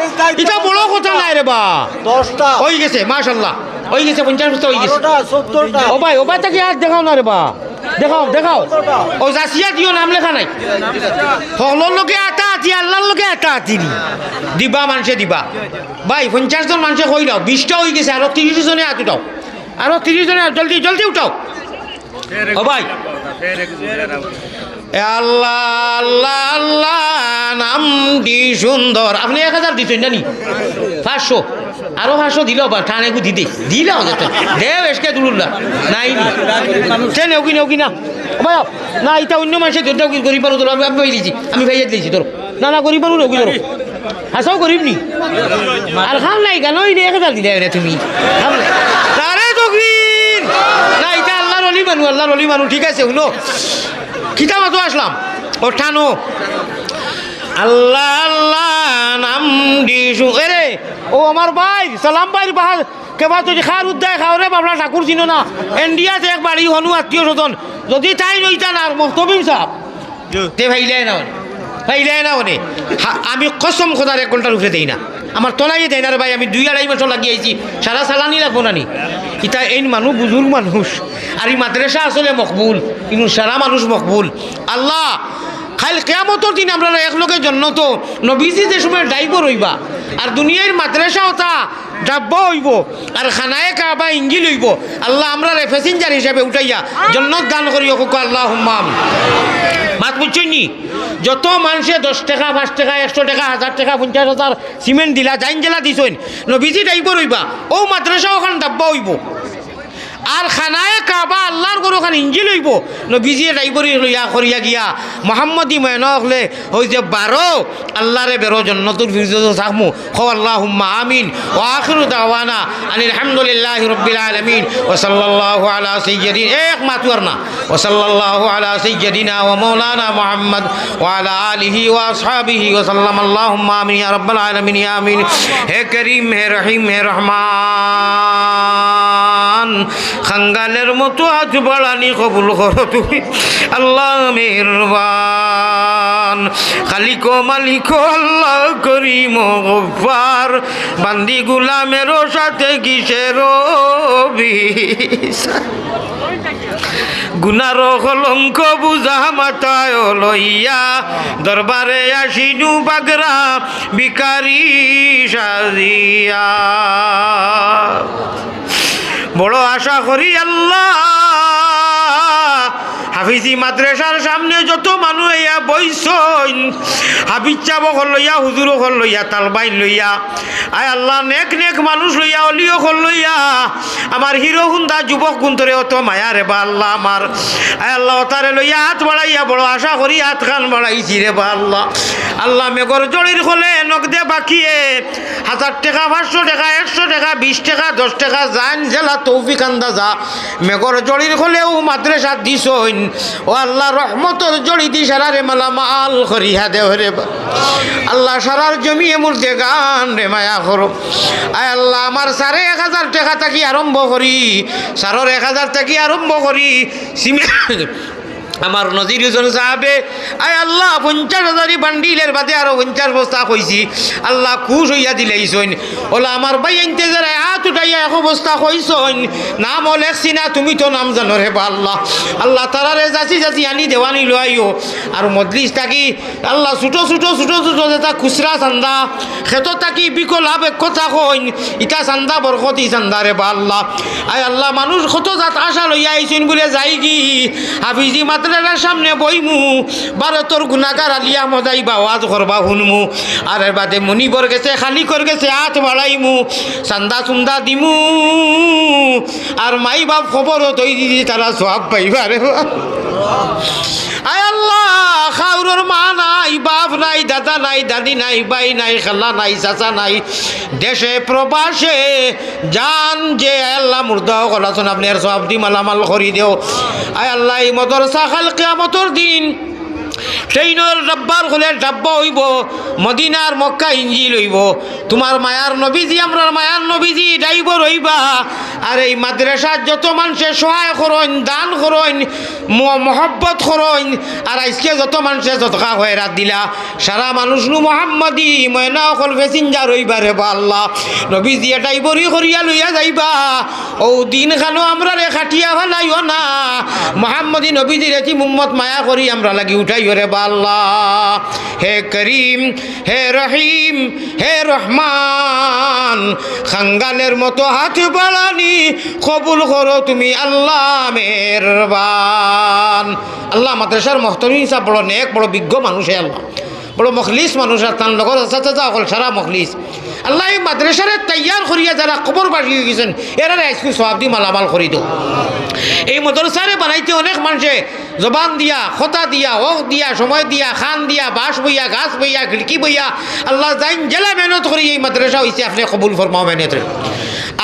এটা বড় কথা নাই রে বা 10টা হয়ে গেছে মাশাআল্লাহ হয়ে গেছে 50 বস্তা হয়ে গেছে 70টা ও ভাই তাকে হাত দেখাও না রে বা দেখাও ও জাসিয়া দিও নাম লেখা নাই হলর লোকে আটা আতি আল্লাহর লোকে আটা আতি দিবা মানুষে দিবা ভাই 50 জন মানুষে কই দাও 20টা হয়ে গেছে আরো 30 জনে হাত উঠাও আরো 30 জনে জলদি উঠাও ও ভাই আল্লাহ আল্লাহ আল্লাহ নামটি সুন্দর আপনি 1000 দিচ্ছেন জানি 500 আরো 500 দিল বা ঠানে গু দিলে দেব এসকে দুলুল্লাহ নাই নেও কি না ভাই না এটা অন্য মানুষের দুধটাও কি গরিব মানুষ আমি আমি ভাইয়া দিয়েছি তোর না গরিব মানুষ ওগুলো হাসাও গরিব নি আর খাম নাই কেন 1000 দিলে তুমি আরে তকবীর না এটা আল্লাহর অলি মানুষ ঠিক আছে শুনো কিতাব তো আসলাম ও ঠানো আল্লাহ আল্লাহ নাম দিছু এরে ও আমার ভাই সালাম ভাই বাহার কেবা তুই খার উদ্দায় খাও রে বাবলা ঠাকুর চিনো না ইন্ডিয়াতে এক বাড়ি হনু আত্মীয় স্বজন যদি তাই নইতা না মহতবিম সাহেব তে ভাইলে না মানে আমি কসম খোদার 1 ঘন্টার উপরে দেই না আমার তলাই দেয় না রে ভাই আমি 2-2.5 বছর লাগিয়েছি সারা সালানি লাগবো না নি ইতা এই মানুষ বুজুর্গ মানুষ আর এই মাদ্রাসা আসলে মকবুল কিন্তু সারা মানুষ মকবুল আল্লাহ খাইল কিয়ামতের দিন আমরা একলগে জন্য তো নবীজি যে সময় ড্রাইভার হইবা আর দুনিয়ার মাদ্রাসা ওটা ডাব্ব হইব আর খানায় কাবা ইঞ্জিল হইব আল্লাহ আমরা প্যাসেঞ্জার হিসাবে উঠাইয়া জন্নত দান করি আল্লাহুম্মা আমিন মাত বুঝছই নি যত মানুষে 10 টাকা 5 টাকা 100 টাকা 1000 টাকা 50,000 সিমেন্ট দিলা জাইন জেলা দিছইন নবীজি ড্রাইভার হইবা ও মাদ্রাসা ওখান ডাব্ব হইব আর খানায় কাবা আল্লাহর গরু খান ইঞ্জিল হইব নবীজিয়ে ড্রাইভারি লইয়া করিয়া গিয়া মোহাম্মদী ময়না হলে ওই যে 12 আল্লাহরে বেরো জন্নতুল ফিরদৌস থাকমু খো আল্লাহুম্মা আমিন ওয়া আখিরু দাওয়ানা আনিল হামদুলিল্লাহি রাব্বিল আলামিন ওয়া সাল্লাল্লাহু আলা সাইয়্যিদিনা এক মাতুয়ার না ওয়া সাল্লাল্লাহু আলা সাইয়্যিদিনা ওয়া মাওলানা মুহাম্মদ ওয়া আলা আলিহি ওয়া আসহাবিহি ওয়া সাল্লাম আল্লাহুম্মা আমিন ইয়া রাব্বাল আলামিন ইয়া আমিন হে করিম হে রহিম হে রহমান খাঙ্গালের মতো আজ বাড়ানি কবুল করো তুমি আল্লাহ মেহেরবান খালিকো মালিকো আল্লাহ করিম গফফার বান্দি গুলামের সাথে কিসের গুনার কলঙ্ক বুঝা মাথায় লইয়া দরবারে আসিনু বাগরা ভিখারি সাজিয়া বড় আশা করি আল্লাহ হাফিজি মাদ্রাসার সামনে যত মানুষ ইয়া বইসইন হাফিজ চাবক লইয়া হুজুর হল লইয়া তালবাইন লইয়া আয় আল্লাহ নেক মানুষ লইয়া অলিও হল লইয়া আমার হিরো হুন্দা যুবক গুন্তরে অত মায়া রে বা আল্লাহ আমার আয় আল্লাহ তারে লইয়া হাত বাড়াইয়া বড় আশা করি হাত খান বাড়াইছি রে বা আল্লাহ আল্লাহ মেঘর জড়ির হলে নগদে বাকিয়ে 1000 টাকা 500 টাকা 100 টাকা 20 টাকা 10 টাকা জান জেলা তৌফিক আন্দাজা মেঘর জড়ির হলেও মাদ্রাসা দিছইন ও আল্লাহ রহমতর জড়ি দি সারারে মালামাল করিয়া দেও রে আল্লাহ সারার জমিয়ে মুর্দে গান রে মায়া করো আয় আল্লাহ আমার 1000 টাকা থাকি আরম্ভ করি 1000 টাকি আরম্ভ করি আমার নজির হুজুর সাহেবে আয় আল্লাহ 50,000 বান্ডিলের বাদে আরো 50 বস্তা কইছি আল্লাহ খুশ হইয়া দিলেইছইন ওলা আমার ভাই আনতে যারা হাত উঠাইয়া এক বস্তা কইছইন নাম লেখছি না তুমি তো নাম জানো রে বা আল্লাহ আল্লাহ তারারে যাচি আনি দেওয়ানি লইও আর মজলিস থাকি আল্লাহ ছোট যেটা খুচরা চান্দা খেত থাকি বিকলাভ এক কথা কইন ইটা চান্দা বরকতি চান্দা রে বা আল্লাহ আয় আল্লাহ মানুষ কত জাত আশা লইয়া আইছইন বলে যাই কি হাফিজি মাদ্রাসার সামনে বইমু ভারতর গুনাগার আলিয়া মজাই বা ওয়াজ করবা শুনমু আর এর বাদে মনিবর গেছে খালি কর গেছে হাত বাড়াইমু চান্দা চুন্দা দিমু আর মাই বাপ খবরও তৈ দিদি তারা সব পাইবা রে আয় আল্লাহ খাউরর মা নাই বাপ নাই দাদা নাই দাদি নাই ভাই নাই খালা নাই চাচা নাই দেশে প্রবাসে জান যে আল্লাহ মুর্দা কলাচন আপনি আর সব দি মালামাল করি দেও আয় আল্লাহ এই মদরসা খাল কিয়ামতের দিন ট্রেইনের ডাব্বার হলে ডাব্বা হইব, মদিনার মক্কা ইঞ্জিল হইব, তোমার মায়ার নবীজি আমরার মায়ার নবীজি ড্রাইভার হইবা। আর এই মাদ্রাসার যত মানুষের সহায় করইন, দান করইন, মহব্বত করইন, আর আজকে যত মানুষের যতকা হয়ে রাত দিলা, সারা মানুষ নু মোহাম্মদী ময়না অকল প্যাসেঞ্জার হইবা রে বা আল্লাহ। নবীজি ড্রাইভারি করিয়া লইয়া যাইবা, ও দিন খানো আমরা রে খাটিয়া ফেলাইও না, মোহাম্মদী নবীজির এটি মুম্মত মায়া করি আমরা লাগি উঠাইও রে বা আল্লাহ। হে করিম, হে রহিম, হে রহমান, খাঙ্গালের মতো হাত বাড়ানি কবুল করো তুমি আল্লাহ মেহেরবান। আল্লাহ মাদ্রাসার মহতরম হিসাব বড় নেক, বড় বিজ্ঞ মানুষ, হে আল্লাহ বড় মখলিস মানুষ, আর তার লগর চাচা অকল সারা মখলিস। আল্লাহ এই মাদ্রাসারে তৈয়ার করিয়া যারা কবর বাসি হয়ে গেছেন এরা আজকে সব দিয়ে মালামাল করি দো। এই মাদ্রাসারে বানাইতে অনেক মানুষে জবান দিয়া, খতা দিয়া, অখ দিয়া, সময় দিয়া, খান দিয়া, বাঁশ বইয়া, গাছ বইয়া, খিড়কি বইয়া, আল্লাহ যাইন জেলা মেহনত করি এই মাদ্রাসা হয়েছে, আপনি কবুল ফরমাও মেহনত।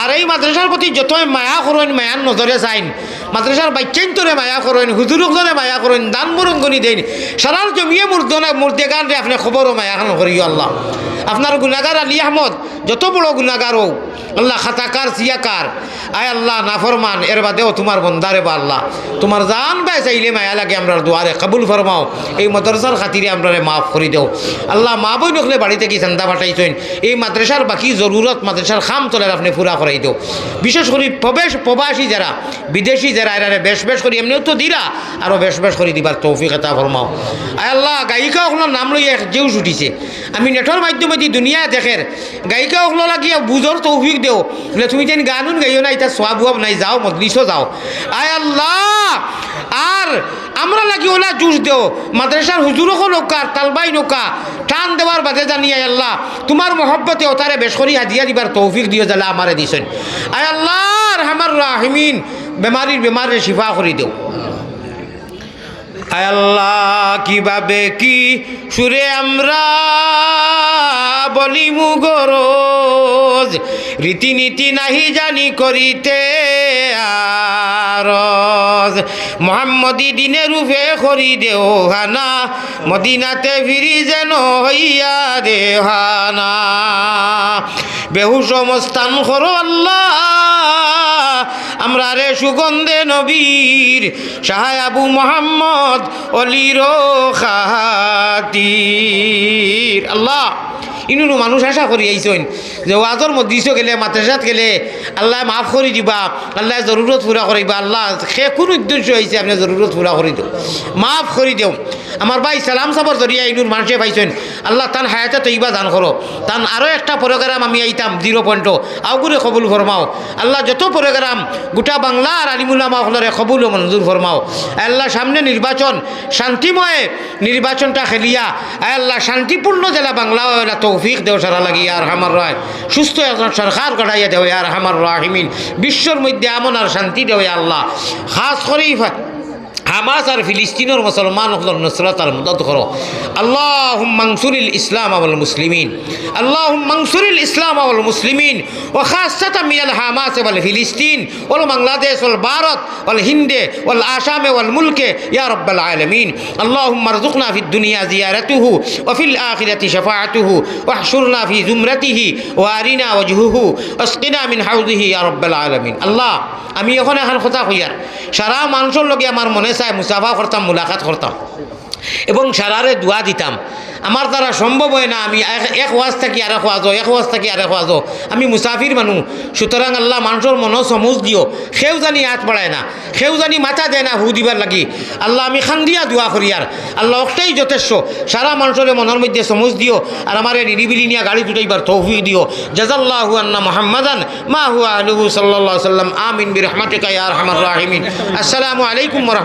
আর এই মাদ্রাসার প্রতি যতই মায়া করেন, মায়ার নজরে চাইন, মাদ্রাসার বাচ্চাইন তোরে মায়া করেন, হুজুরকজনে মায়া করেন, দান মুরঙ্গনি দেন, সারার জমিয়ে মূর্তি গান রে আপনি খবরও মায়া খান করিও আল্লাহ। আপনার গুনাগার আলী আহমদ যত বড় গুনাগার হোক আল্লাহ, খাতাকার সিয়াকার, আয় আল্লাহ নাফরমান, এর বাদেও তোমার বন্দারে বা আল্লাহ, তোমার জান বাই চাইলে মায়া লাগে আমরা দুয়ারে কবুল ফরমাও। এই মাদ্রাসার খাতিরে আমরা মাফ করে দেও আল্লাহ। মা বই নখলে বাড়িতে কি চান্দা পাঠাইছেন, এই মাদ্রাসার বাকি জরুরত মাদ্রাসার খাম চলে আপনি পুরা করাই দেও। বিশেষ করে প্রবাসী যারা, বিদেশি যারা, এরা বেশ বেশ করি এমনিও তো দিলা, আরও বেশ বেশ করে দিবার তৌফিক আতা ফরমাও। আয় আল্লাহ গায়িকা ওগুলোর নাম লইয়া যেও ছুটিছে, আমি নেটর মাধ্যমে দি দুনিয়া দেখের গায়িকা ওগুলো লাগিয়া বুঝর তৌফিক দেও, বলে তুমি যেন গানুন গাইও না, এটা সোয়াব উয়াব নাই, যাও মজলিসও যাও। আয় আল্লাহ আর আমরা লাগি ওলা জুস দেও, মাদ্রাসার হুজুরও নৌকা, তালবাই নৌকা টান দেওয়ার বাদে জানি আয় আল্লাহ তোমার মহব্বতে ওতারে বেশ করি হাদিয়া দিবার তৌফিক দিও, জ্বালা আমারে দিছেন। আয় আল্লাহ রহমান রাহিমিন, বেমারের শিফা করি দেও। আয় আল্লাহ কিভাবে কি সুরে আমরা বলিমু গরজ, রীতিনীতি নাহি জানি করিতে আরজ, মোহাম্মদী দিনে রূপে করি দেওহানা, মদিনাতে ফিরি যেন হইয়া দেহানা, বেহুশ মস্তান করো আল্লাহ আমরা রে সুগন্ধে নবীর, শাহ আবু মোহাম্মদ অলির খাতির। আল্লাহ ইনুনো মানুষ আশা করি আইসেন যে ওয়াজর মধ্যে গেলে, মাদ্রাসাত গেলে আল্লাহ মাফ করে দিবা, আল্লাহ জরুরত পুরা করিবা। আল্লাহ সে কোন উদ্দেশ্য হয়েছে আপনি জরুরত পুরা করে দিও, মাফ করে দিও। আমার ভাই সালাম সাবর জরিয়া ইনুর মানুষে পাইছেন, আল্লাহ তান হায়াতে তৈবা দান করো, তান আরও একটা প্রোগ্রাম আমি আইতাম 0 পয়েন্ট আউগুরে কবুল ফরমাও। আল্লাহ যত প্রোগ্রাম গোটা বাংলা আর আলিমুল্লামা হলরে কবুল ও মঞ্জুর ফরমাও। আল্লাহ সামনে নির্বাচন, শান্তিময় নির্বাচনটা খেলিয়া আল্লাহ শান্তিপূর্ণ জেলা বাংলা তৌফিক দেও সারা লাগি আর হামার রায়, সুস্থ একজন সরকার গড়াইয়া দেও আর হামার রাহিমিন, বিশ্বর মধ্যে আমন আর শান্তি দেও আল্লাহ। খাস করেই হামাস আর ফিলিস্তিনের মুসলমান নুসরাত আর মদদ করো। আল্লাহুম্মা আনসুরিল ইসলাম ওয়াল মুসলিমিন, আল্লাহুম্মা আনসুরিল ইসলাম ওয়াল মুসলিমিন ওয়া খাসাতান মিনাল হামাস ওয়াল ফিলিস্তিন ওয়াল বাংলাদেশ ওয়াল ভারত ওয়াল হিন্দে ওয়াল আসাম ওয়াল মুলকে ইয়া রাব্বাল আলামিন। আল্লাহুম্মা আরযুকনা ফিদ দুনিয়া জিয়ারাতুহু ওয়া ফিল আখিরাতি শাফাআতুহু ওয়াহশুরনা ফি জুমরাতিহি ওয়া আরিনা ওয়াজহুহু ওয়াসকিনা মিন হাউযিহি ইয়া রাব্বাল আলামিন। আল্লাহ আমি এখন কথা কইয়ার সারা মানুষের লগে আমার মনে চায় মুসাফা করতাম, মুলাকাত করতাম এবং সারারে দোয়া দিতাম। আমার দ্বারা সম্ভব হয় না, আমি এক ওয়াজ থাকি আর এক ওয়াজও, এক ওয়াজ থাকি আর এক ওয়াজও, আমি মুসাফির মানুষ। সুতরাং আল্লাহ মানুষের মনও সমুজ দিও, সেও জানি হাত বাড়ায় না, সেও জানি মাথা দেয় না হু দিবার লাগি। আল্লাহ আমি খান্দিয়া দোয়া করি আর আল্লাহ একটাই যথেষ্ট, সারা মানুষের মনের মধ্যে সমুজ দিও আর আমার নিরিবিলি নিয়ে গাড়ি দুটাইবার তৌফিক দিও। জাযাল্লাহু আন্না মুহাম্মাদান মা হুয়া আলুহু সাল্লাল্লাহু আলাইহি ওয়াসাল্লাম। আমিন বিরহমাতিকা ইয়া আরহামার রাহিমিন। আসসালামু আলাইকুম ওয়া